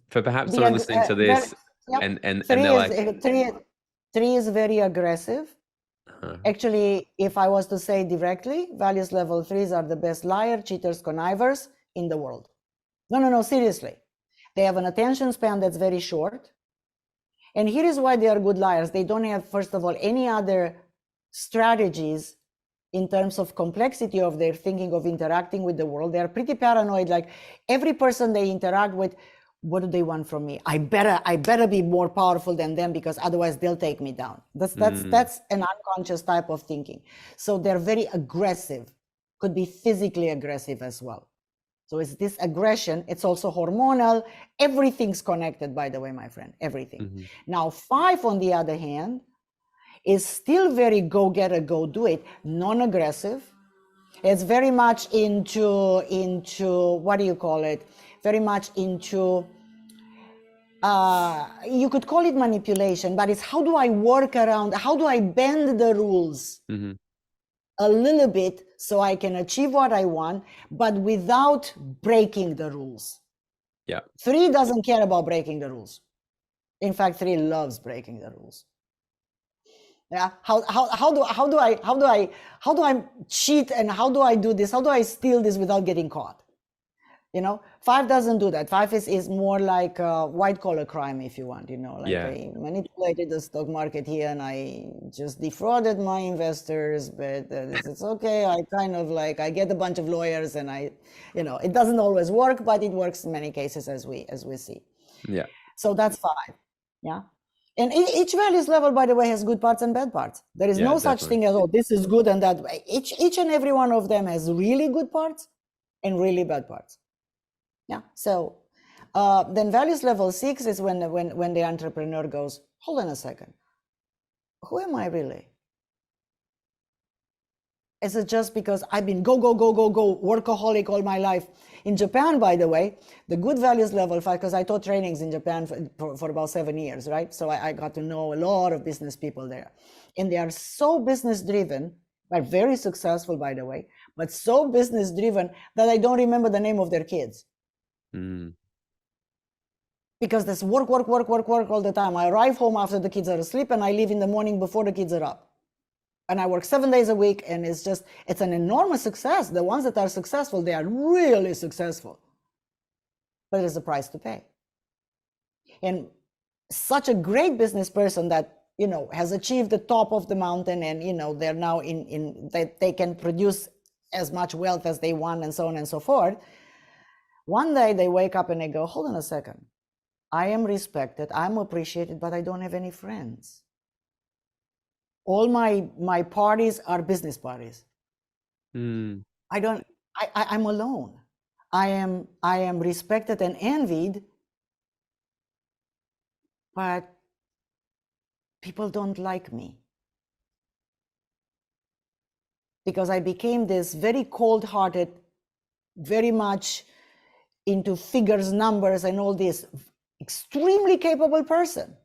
for perhaps someone listening to this, and they're like... 3 is very aggressive. Actually, if I was to say directly, values level 3s are the best liars, cheaters, connivers in the world. No, seriously. They have an attention span that's very short. And here is why they are good liars. They don't have, first of all, any other strategies in terms of complexity of their thinking of interacting with the world. They are pretty paranoid. Like every person they interact with, what do they want from me? I better be more powerful than them because otherwise they'll take me down. That's an unconscious type of thinking. So they're very aggressive, could be physically aggressive as well. So it's this aggression. It's also hormonal. Everything's connected, by the way, my friend, everything. Now 5, on the other hand, is still very go-getter, go-do it, non-aggressive. It's very much into what do you call it? Very much into, you could call it manipulation, but it's how do I work around, how do I bend the rules a little bit so I can achieve what I want, but without breaking the rules. Yeah. 3 doesn't care about breaking the rules. In fact, 3 loves breaking the rules. Yeah. How do I cheat, and how do I do this? How do I steal this without getting caught? You know, 5 doesn't do that. 5 is more like white collar crime, if you want, you know, like I manipulated the stock market here and I just defrauded my investors, but it's okay. I kind of like, I get a bunch of lawyers and you know, it doesn't always work, but it works in many cases as we see. Yeah. So that's 5. Yeah. And each values level, by the way, has good parts and bad parts. There is no such thing as, oh, this is good and that. Each and every one of them has really good parts and really bad parts. Yeah. So then values level 6 is when the entrepreneur goes, hold on a second. Who am I really? Is it just because I've been go, workaholic all my life? In Japan, by the way, the good values level 5, because I taught trainings in Japan for about 7 years, right? So I got to know a lot of business people there. And they are so business driven, but very successful, by the way, but so business driven that I don't remember the name of their kids. Because there's work all the time. I arrive home after the kids are asleep and I leave in the morning before the kids are up. And I work 7 days a week, and it's an enormous success. The ones that are successful, they are really successful. But there's a price to pay. And such a great business person that has achieved the top of the mountain, and they're now in that they can produce as much wealth as they want, and so on and so forth. One day they wake up and they go, hold on a second, I am respected, I'm appreciated, but I don't have any friends. All my parties are business parties. I'm alone. I am respected and envied, but people don't like me because I became this very cold-hearted, very much into figures, numbers, and all this, extremely capable person.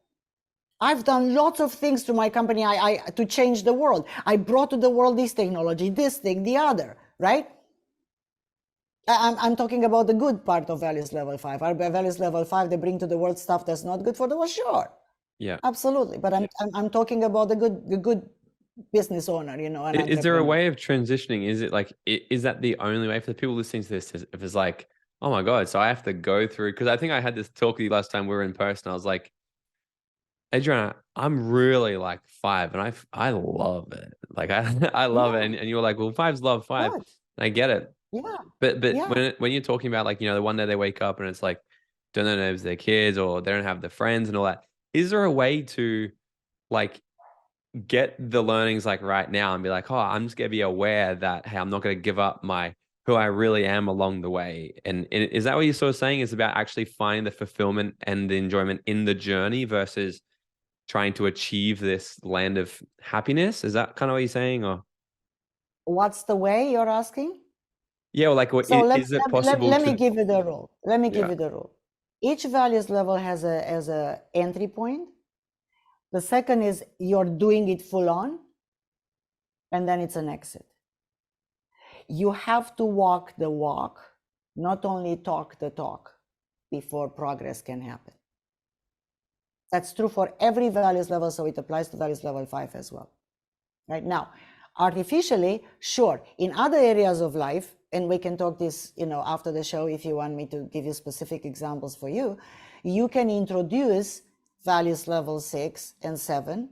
I've done lots of things to my company to change the world. I brought to the world this technology, this thing, the other, right? I'm talking about the good part of values level 5. Our values level 5, they bring to the world stuff that's not good for the world, sure. Yeah, absolutely. But I'm talking about the good business owner, Is there a way of transitioning? Is it like, is that the only way for the people listening to this? If it's like, oh my God, so I have to go through, because I think I had this talk with you last time we were in person. I was like, Adriana, I'm really like 5 and I love it. Like I love it. And you were like, well, 5's love 5. Good. And I get it. Yeah. But Yeah. when you're talking about like, the one day they wake up and it's like, don't know if it's their kids or they don't have the friends and all that. Is there a way to like get the learnings like right now and be like, oh, I'm just gonna be aware that, hey, I'm not gonna give up who I really am along the way. And is that what you're sort of saying? Is about actually finding the fulfillment and the enjoyment in the journey versus trying to achieve this land of happiness? Is that kind of what you're saying? Or What's the way you're asking? yeah, well, like So is it possible let to me give you the rule. Yeah. Each values level has a entry point. The second is you're doing it full on, and then it's an exit. You have to walk the walk, not only talk the talk, before progress can happen. That's true for every values level, so it applies to values level 5 as well. Right now, artificially, sure, in other areas of life, and we can talk this, after the show if you want me to give you specific examples for you, you can introduce values level 6 and 7,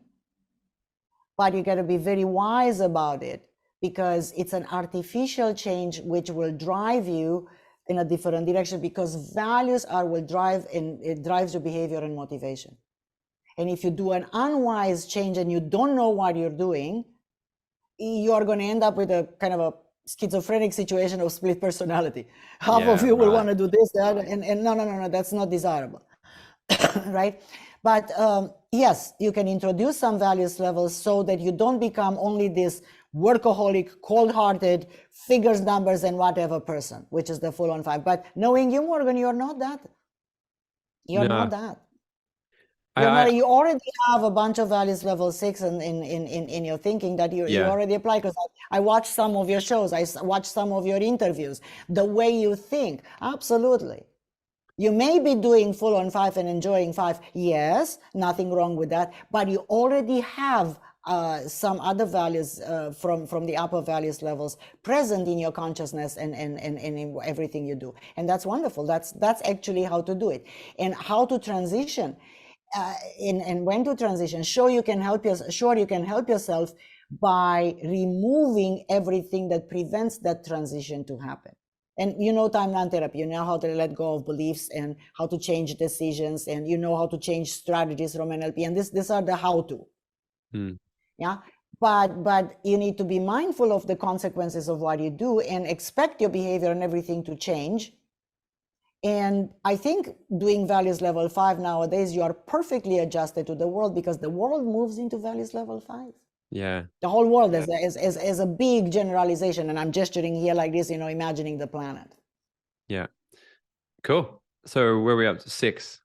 but you got to be very wise about it because it's an artificial change which will drive you in a different direction, because values will drive, and it drives your behavior and motivation. And if you do an unwise change and you don't know what you're doing, you're going to end up with a kind of a schizophrenic situation of split personality. Half of you will want to do this, that, and no, that's not desirable. Right? But yes, you can introduce some values levels so that you don't become only this workaholic, cold-hearted, figures, numbers, and whatever person, which is the full-on 5. But knowing you, Morgan, you're not that. You're not that. You already have a bunch of values level 6 in your thinking that you already apply, because I watched some of your shows, I watched some of your interviews, the way you think, absolutely. You may be doing full on 5 and enjoying 5, yes, nothing wrong with that, but you already have some other values from the upper values levels present in your consciousness and in everything you do, and that's wonderful. That's actually how to do it, and how to transition. And when to transition. Sure, you can help yourself by removing everything that prevents that transition to happen. And timeline therapy, you know how to let go of beliefs and how to change decisions, and you know how to change strategies from NLP, and these are the how-to. Yeah, but you need to be mindful of the consequences of what you do and expect your behavior and everything to change. And I think doing values level 5 nowadays, you are perfectly adjusted to the world, because the world moves into values level 5. Yeah. The whole world is a big generalization, and I'm gesturing here like this, imagining the planet. Yeah. Cool. So where are we up to? 6?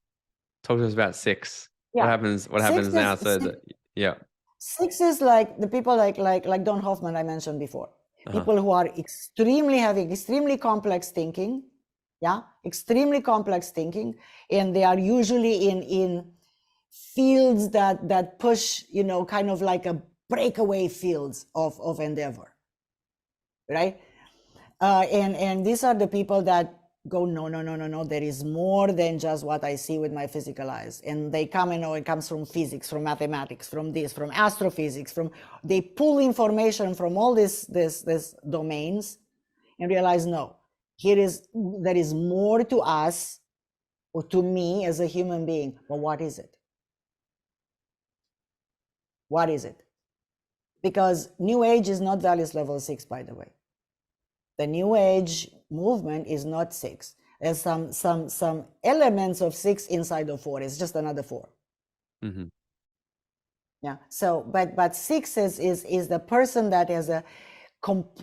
Talk to us about 6. Yeah. What happens now? Yeah. 6 is like the people like Don Hoffman I mentioned before. People who are having extremely complex thinking. Yeah, extremely complex thinking, and they are usually in fields that push, kind of like a breakaway fields of endeavor, right? And these are the people that go, no, no, no, no, no, there is more than just what I see with my physical eyes. And they come and know it comes from physics, from mathematics, from this, from astrophysics, they pull information from all these domains and realize, no, there is more to us, or to me as a human being. But what is it? What is it? Because New Age is not values level 6, by the way. The New Age movement is not 6. There's some elements of 6 inside of 4. It's just another 4. Mm-hmm. Yeah. So, but 6 is the person that has a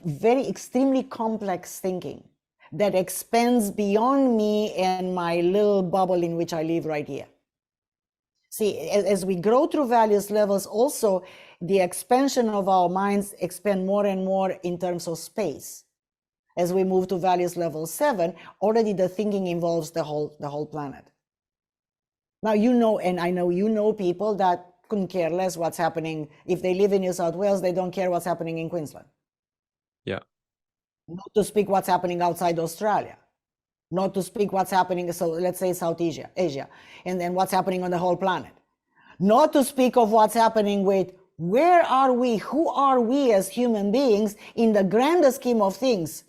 very extremely complex thinking that expands beyond me and my little bubble in which I live right here. See, as we grow through values levels, also the expansion of our minds expand more and more in terms of space. As we move to values level 7, already the thinking involves the whole planet. Now, you know, and I know you know people that couldn't care less what's happening. If they live in New South Wales, they don't care what's happening in Queensland. Yeah. Not to speak what's happening outside Australia. Not to speak what's happening, so let's say South Asia, and then what's happening on the whole planet. Not to speak of what's happening with where are we, who are we as human beings in the grander scheme of things.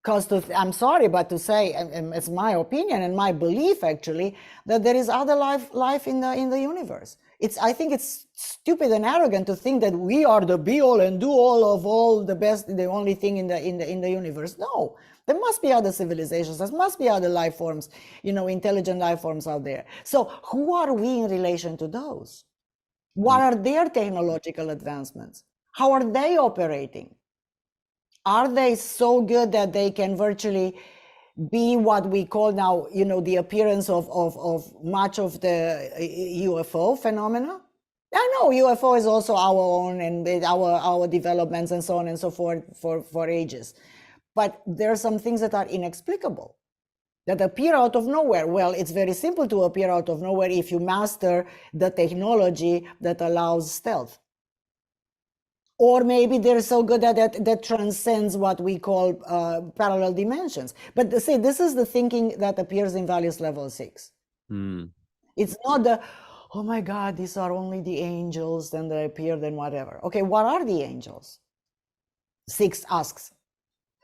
Because I'm sorry, but to say, and it's my opinion and my belief actually, that there is other life in the universe. I think it's stupid and arrogant to think that we are the be all and do all of all the best, the only thing in the universe. No, there must be other civilizations. There must be other life forms, intelligent life forms out there. So who are we in relation to those? What are their technological advancements? How are they operating? Are they so good that they can virtually be what we call now, the appearance of much of the UFO phenomena? I know UFO is also our own and our developments and so on and so forth for ages. But there are some things that are inexplicable, that appear out of nowhere. Well, it's very simple to appear out of nowhere if you master the technology that allows stealth. Or maybe they're so good that transcends what we call parallel dimensions. But see, this is the thinking that appears in values level 6. It's not the, oh my God, these are only the angels, then they appear, then whatever. Okay, what are the angels? 6 asks.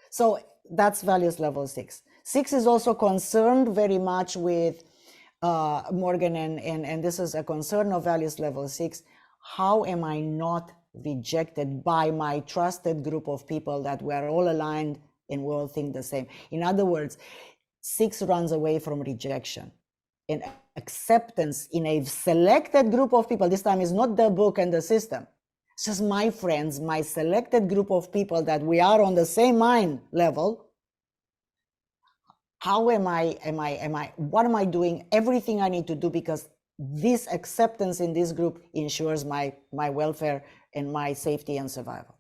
So that's values level 6. 6 is also concerned very much with Morgan, and this is a concern of values level 6. How am I not rejected by my trusted group of people that we're all aligned and we all think the same? In other words, 6 runs away from rejection and acceptance in a selected group of people. This time is not the book and the system. It's just my friends, my selected group of people that we are on the same mind level. How what am I doing? Everything I need to do, because this acceptance in this group ensures my welfare and my safety and survival.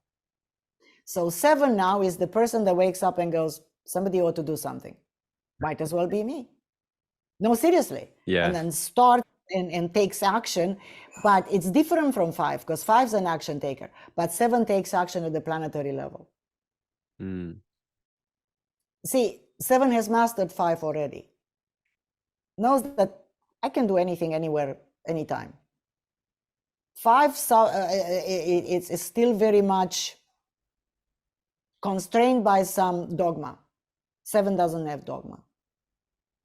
So 7 now is the person that wakes up and goes, somebody ought to do something. Might as well be me. No, seriously. Yeah. And then start and takes action. But it's different from 5, because 5 is an action taker. But 7 takes action at the planetary level. See, 7 has mastered 5 already. Knows that I can do anything, anywhere, anytime. 5, it's still very much constrained by some dogma. 7 doesn't have dogma.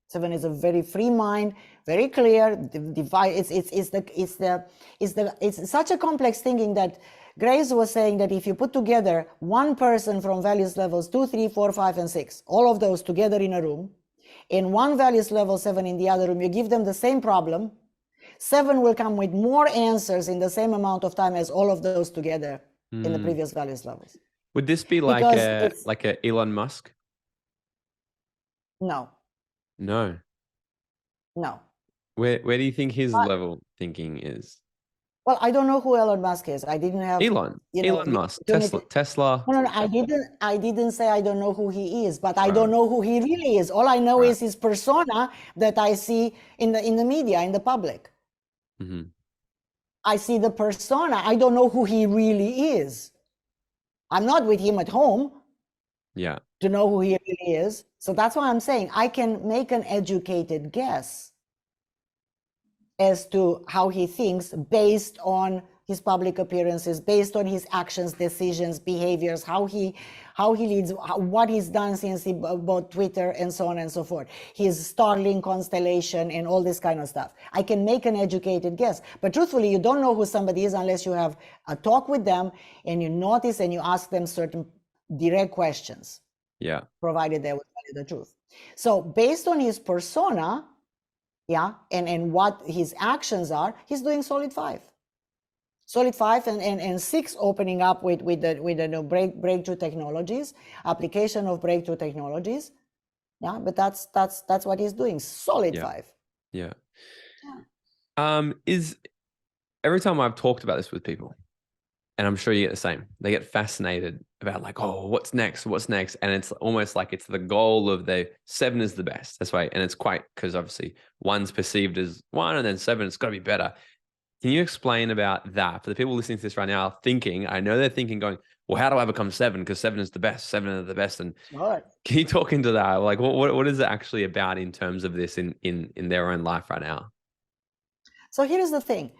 7 is a very free mind, very clear. It's such a complex thinking that Grace was saying that if you put together one person from values levels 2, 3, 4, 5, and 6, all of those together in a room, and one values level 7 in the other room, you give them the same problem, 7 will come with more answers in the same amount of time as all of those together in the previous values levels. Would this be like a Elon Musk? No. No. No. Where do you think his level thinking is? Well, I don't know who Elon Musk is. I didn't have Elon Musk, Tesla. No, I didn't say I don't know who he is, but I don't know who he really is. All I know is his persona that I see in the media, in the public. I see the persona. I don't know who he really is. I'm not with him at home. Yeah. to know who he really is. So that's why I'm saying I can make an educated guess as to how he thinks based on his public appearances, based on his actions, decisions, behaviors, how he leads, what he's done since he bought Twitter, and so on and so forth. His Starlink constellation and all this kind of stuff. I can make an educated guess, but truthfully, you don't know who somebody is unless you have a talk with them and you notice and you ask them certain direct questions. Yeah. Provided they will tell you the truth. So based on his persona, yeah, and what his actions are, he's doing solid 5. Solid 5 and 6 opening up with the new breakthrough technologies, application of breakthrough technologies. Yeah, but that's what he's doing. Solid 5. Yeah. Yeah. Is every time I've talked about this with people, and I'm sure you get the same, they get fascinated about like, oh, what's next? What's next? And it's almost like it's the goal of the 7 is the best. That's why. And it's quite, because obviously 1's perceived as 1 and then 7, it's got to be better. Can you explain about that for the people listening to this right now, thinking, I know they're thinking going, well, how do I become 7? Because 7 is the best, 7 is the best. And can you talk into that? Like what is it actually about in terms of this in their own life right now? So here's the thing.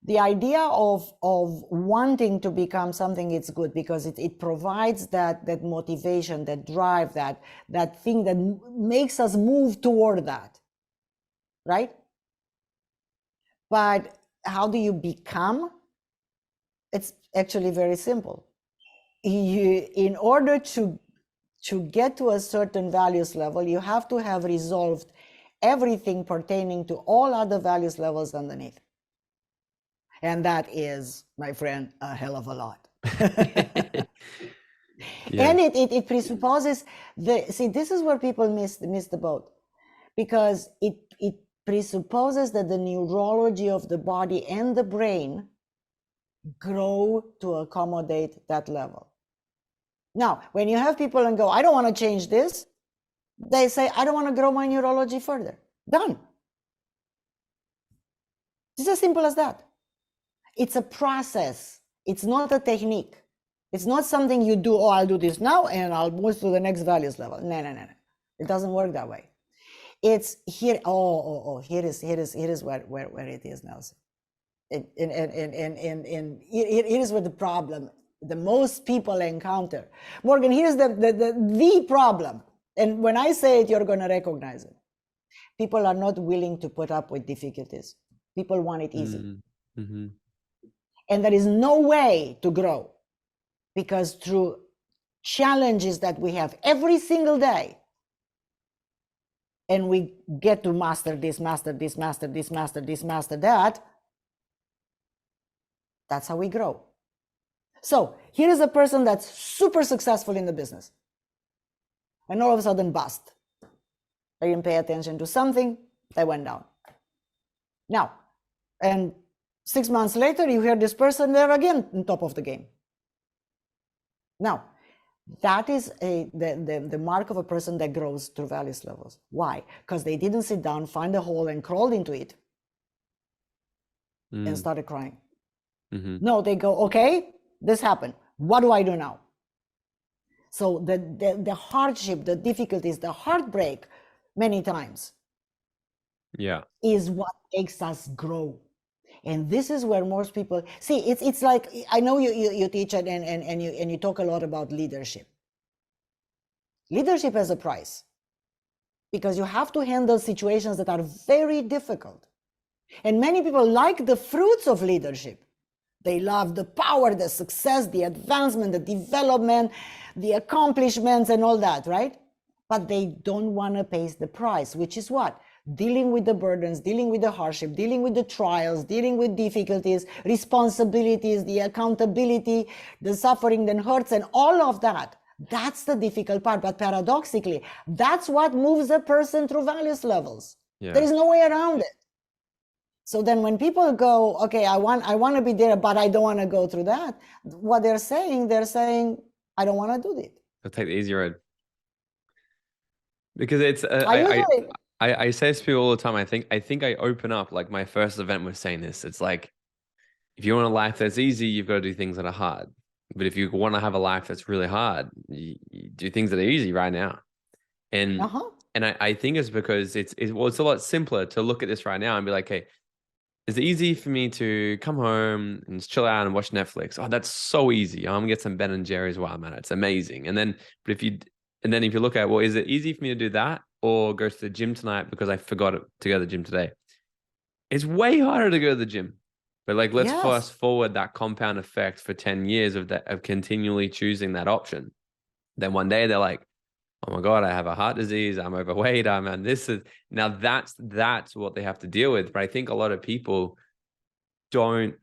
The idea of wanting to become something, it's good because it provides that motivation, that drive, that thing that makes us move toward that, right? But how do you become? It's actually very simple. In order to get to a certain values level, you have to have resolved everything pertaining to all other values levels underneath. And that is, my friend, a hell of a lot. Yeah. And it presupposes this is where people miss the boat, because it presupposes that the neurology of the body and the brain grow to accommodate that level. Now, when you have people and go, I don't want to change this, they say, I don't want to grow my neurology further. Done. It's as simple as that. It's a process. It's not a technique. It's not something you do, oh, I'll do this now and I'll move to the next values level. No. It doesn't work that way. It's here. Here is where it is, Nelson. And here is where the problem, the most people encounter. Morgan, here's the problem. And when I say it, you're going to recognize it. People are not willing to put up with difficulties. People want it easy. Mm-hmm. And there is no way to grow, because through challenges that we have every single day, and we get to master this, master this, master this, master this, master that, that's how we grow. So here is a person that's super successful in the business, and all of a sudden bust. They didn't pay attention to something, they went down. Now, and 6 months later, you hear this person there again on top of the game. Now, that is the mark of a person that grows through values levels. Why? Because they didn't sit down, find a hole, and crawled into it and started crying. Mm-hmm. No, they go, okay, this happened. What do I do now? So the hardship, the difficulties, the heartbreak, many times, is what makes us grow. And this is where most people see. It's like, I know you teach it and you talk a lot about leadership. Leadership has a price, because you have to handle situations that are very difficult. And many people like the fruits of leadership. They love the power, the success, the advancement, the development, the accomplishments, and all that, right? But they don't want to pay the price, which is what? Dealing with the burdens, dealing with the hardship, dealing with the trials, dealing with difficulties, responsibilities, the accountability, the suffering, the hurts, and all of that. That's the difficult part. But paradoxically, that's what moves a person through values levels. Yeah. There is no way around it. So then when people go, okay, I want to be there, but I don't want to go through that. What they're saying, I don't want to do it. I'll take the easy road. Because it's, I say this to people all the time. I think I open up, like my first event was saying this. It's like, if you want a life that's easy, you've got to do things that are hard. But if you want to have a life that's really hard, you do things that are easy right now. And Uh-huh. I think it's because it's a lot simpler to look at this right now and be like, hey, it's easy for me to come home and just chill out and watch Netflix. Oh, that's so easy. I'm gonna get some Ben and Jerry's while I'm at it. It's amazing. But if you look at, well, is it easy for me to do that or go to the gym tonight because I forgot to go to the gym today? It's way harder to go to the gym. But like, let's Yes. fast forward that compound effect for 10 years of continually choosing that option. Then one day they're like, oh my God, I have a heart disease. I'm overweight. And this is now that's what they have to deal with. But I think a lot of people don't,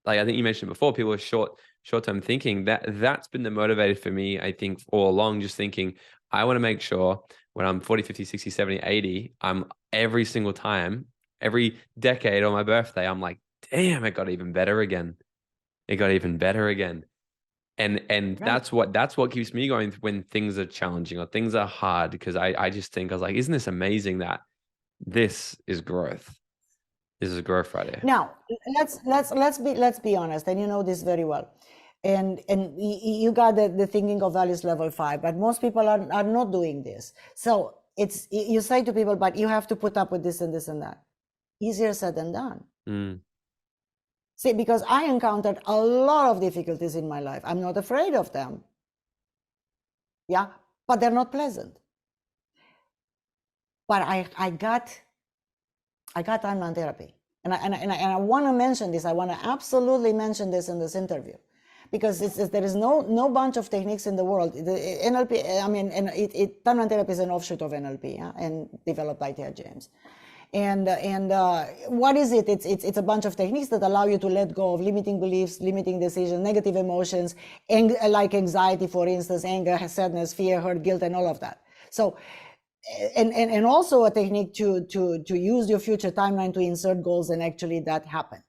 like, I think you mentioned before, people are short-term thinking. That's been the motivator for me, I think, all along, just thinking, I want to make sure when I'm 40, 50, 60, 70, 80, I'm every single time, every decade on my birthday, I'm like, damn, it got even better again. It got even better again. And Right. that's what keeps me going when things are challenging or things are hard, because I just think, I was like, isn't this amazing that this is growth? This is growth right here. Now, let's be honest, and you know this very well. And you got the thinking of values level 5, but most people are not doing this. So it's, you say to people, but you have to put up with this and this and that. Easier said than done. Mm. See, because I encountered a lot of difficulties in my life. I'm not afraid of them. Yeah, but they're not pleasant. But I got timeline therapy. And I want to mention this. I want to absolutely mention this in this interview, because there is no bunch of techniques in the world. The NLP, I mean, and timeline therapy is an offshoot of NLP, yeah, and developed by Adriana James. And what is it? It's a bunch of techniques that allow you to let go of limiting beliefs, limiting decisions, negative emotions, like anxiety, for instance, anger, sadness, fear, hurt, guilt, and all of that. So, and also a technique to use your future timeline to insert goals and actually that happen.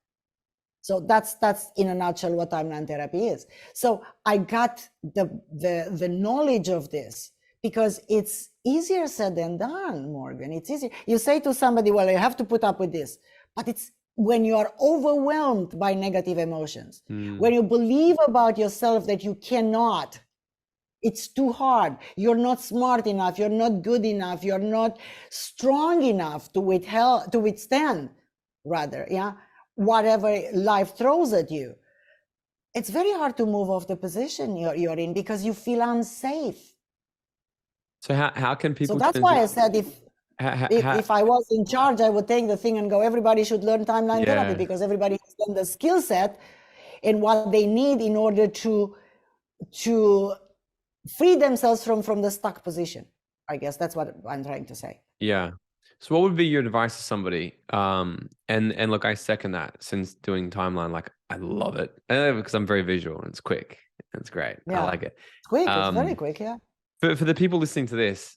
So that's in a nutshell what timeline therapy is. So I got the knowledge of this because it's easier said than done, Morgan. It's easier. You say to somebody, well, you have to put up with this, but it's when you are overwhelmed by negative emotions, when you believe about yourself that you cannot, it's too hard, you're not smart enough, you're not good enough, you're not strong enough to withstand, rather, yeah, whatever life throws at you. It's very hard to move off the position you're in because you feel unsafe. So how can So people that's why I said if I was in charge, I would take the thing and go, everybody should learn timeline therapy, because everybody has done the skill set and what they need in order to free themselves from the stuck position. I guess that's what I'm trying to say. Yeah. So what would be your advice to somebody? And look, I second that, since doing timeline, like I love it because I'm very visual and it's quick. It's great. I Yeah, like it. it's quick. It's very quick. Yeah. For the people listening to this,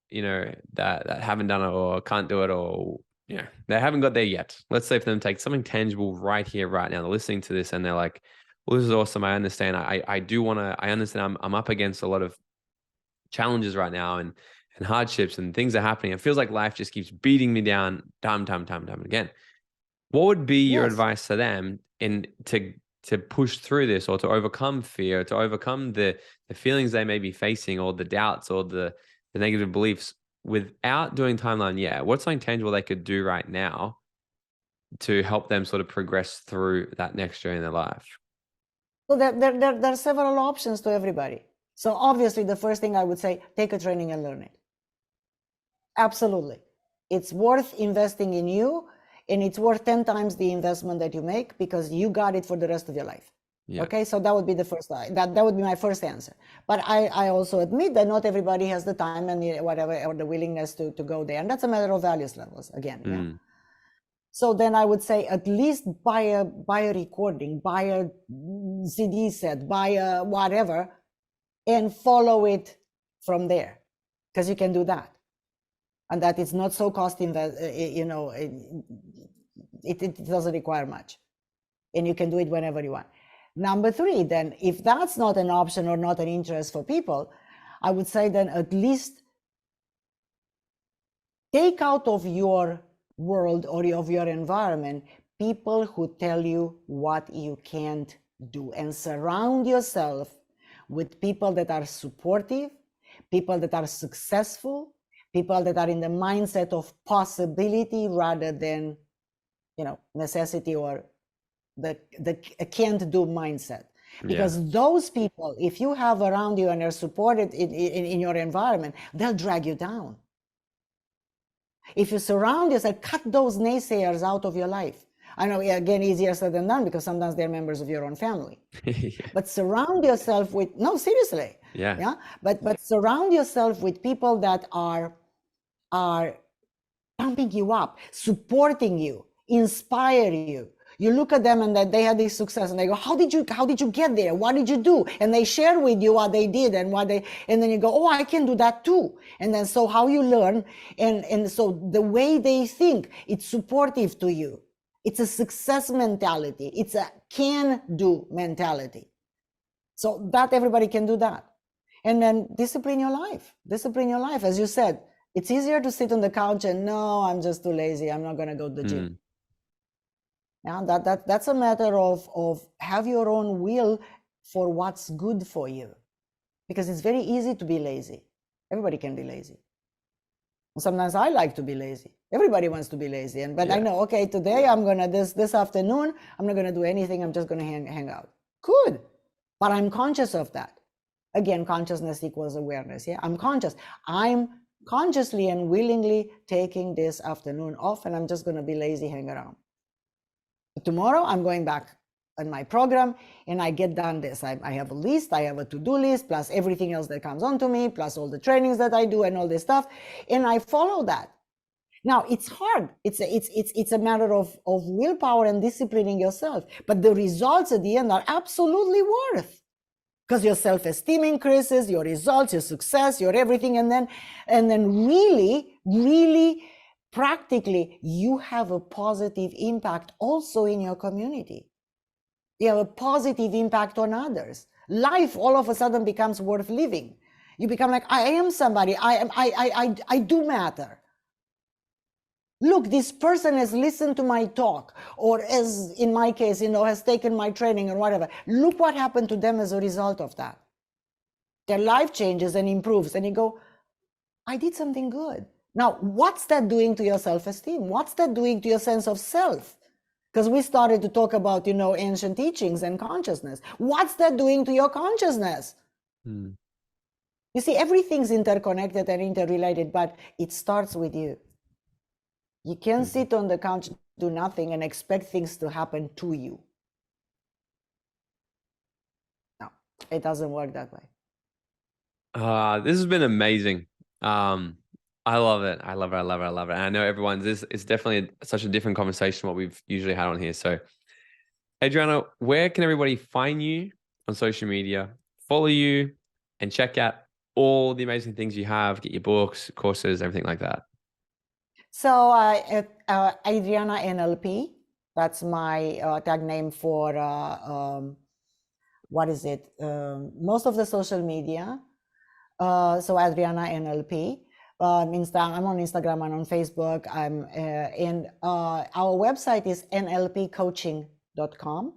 you know, that haven't done it or can't do it, or they haven't got there yet. Let's say for them, take something tangible right here, right now. They're listening to this and they're like, well, this is awesome. I understand. I do want to, I understand I'm up against a lot of challenges right now and hardships and things are happening. It feels like life just keeps beating me down time again. What would be your Yes. advice to them to push through this, or to overcome fear, to overcome the feelings they may be facing, or the doubts, or the negative beliefs, without doing timeline? Yeah. What's something tangible they could do right now to help them sort of progress through that next journey in their life? So there are several options to everybody. So obviously the first thing I would say, take a training and learn it. Absolutely. It's worth investing in you, and it's worth 10 times the investment that you make, because you got it for the rest of your life. Yeah. Okay, so that would be the first, that would be my first answer. But I also admit that not everybody has the time and the whatever, or the willingness to go there. And that's a matter of values levels again. Yeah. So then I would say at least buy a recording, buy a CD set, buy a whatever, and follow it from there, because you can do that. And that it's not so cost it doesn't require much, and you can do it whenever you want. Number 3, then, if that's not an option or not an interest for people, I would say then at least take out of your world or of your environment people who tell you what you can't do, and surround yourself with people that are supportive, people that are successful, people that are in the mindset of possibility rather than, necessity or the can't do mindset. Because those people, if you have around you and are supported in your environment, they'll drag you down. If you surround yourself, cut those naysayers out of your life. I know, again, easier said than done, because sometimes they're members of your own family. But surround yourself with, no, seriously. Yeah. But surround yourself with people that are pumping you up, supporting you, inspire you. You look at them and that they had this success and they go, how did you get there? What did you do? And they share with you what they did and then you go, oh, I can do that too. And then so how you learn, and so the way they think, it's supportive to you. It's a success mentality. It's a can do mentality. So that everybody can do that. And then discipline your life. Discipline your life. As you said, it's easier to sit on the couch and no, I'm just too lazy. I'm not going to go to the gym. Yeah, that's a matter of have your own will for what's good for you, because it's very easy to be lazy. Everybody can be lazy. Sometimes I like to be lazy. Everybody wants to be lazy, but I know, okay, today I'm gonna this afternoon I'm not gonna do anything. I'm just gonna hang out. Good, but I'm conscious of that. Again, consciousness equals awareness. Yeah, I'm conscious. I'm consciously and willingly taking this afternoon off, and I'm just gonna be lazy, hang around. Tomorrow I'm going back on my program and I get done this. I have a list, I have a to-do list, plus everything else that comes onto me, plus all the trainings that I do and all this stuff, and I follow that. Now it's hard. It's a matter of willpower and disciplining yourself, but the results at the end are absolutely worth, because your self-esteem increases, your results, your success, your everything, and then really practically, you have a positive impact also in your community. You have a positive impact on others. Life all of a sudden becomes worth living. You become like, I am somebody. I do matter. Look, this person has listened to my talk, or as in my case, has taken my training or whatever. Look what happened to them as a result of that. Their life changes and improves, and you go, I did something good. Now, what's that doing to your self-esteem? What's that doing to your sense of self? Because we started to talk about, ancient teachings and consciousness. What's that doing to your consciousness? You see, everything's interconnected and interrelated, but it starts with you. You can't sit on the couch, do nothing, and expect things to happen to you. No, it doesn't work that way. This has been amazing. I love it. I love it. And I know it's definitely such a different conversation from what we've usually had on here. So, Adriana, where can everybody find you on social media, follow you, and check out all the amazing things you have, get your books, courses, everything like that? So, Adriana NLP, that's my tag name for, most of the social media. So Adriana NLP. I'm on Instagram and on Facebook. And our website is nlpcoaching.com.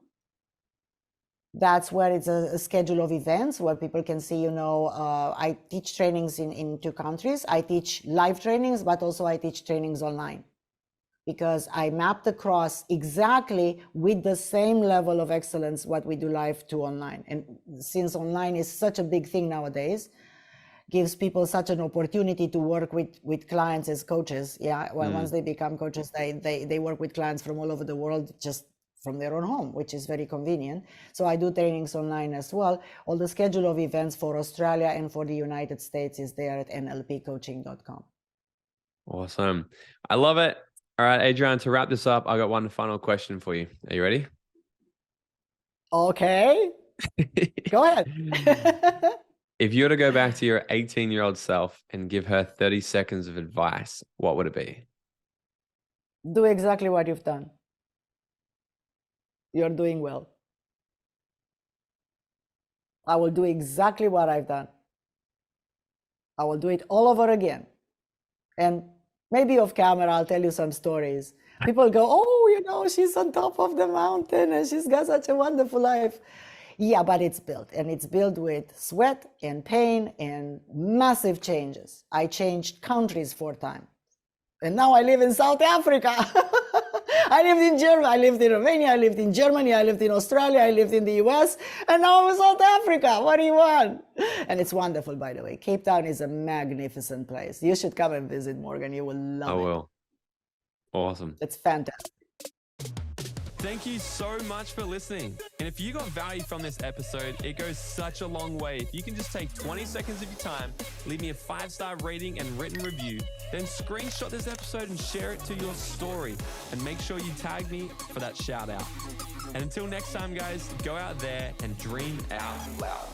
That's where it's a schedule of events where people can see, I teach trainings in 2 countries. I teach live trainings, but also I teach trainings online, because I mapped across exactly with the same level of excellence what we do live to online. And since online is such a big thing nowadays, gives people such an opportunity to work with clients as coaches. Yeah, once they become coaches, they work with clients from all over the world, just from their own home, which is very convenient. So I do trainings online as well. All the schedule of events for Australia and for the United States is there at nlpcoaching.com. Awesome. I love it. All right, Adriana, to wrap this up, I got one final question for you. Are you ready? Okay. Go ahead. If you were to go back to your 18-year-old self and give her 30 seconds of advice, what would it be? Do exactly what you've done. You're doing well. I will do exactly what I've done. I will do it all over again. And maybe off camera, I'll tell you some stories. People go, oh, she's on top of the mountain and she's got such a wonderful life. Yeah, but it's built, and it's built with sweat and pain and massive changes. I changed countries 4 times. And now I live in South Africa. I lived in Germany, I lived in Romania, I lived in Germany, I lived in Australia, I lived in the US, and now I'm in South Africa. What do you want? And it's wonderful, by the way. Cape Town is a magnificent place. You should come and visit, Morgan. You will love it. I will. Awesome. It's fantastic. Thank you so much for listening. And if you got value from this episode, it goes such a long way. If you can just take 20 seconds of your time, leave me a 5-star rating and written review, then screenshot this episode and share it to your story. And make sure you tag me for that shout out. And until next time, guys, go out there and dream out loud.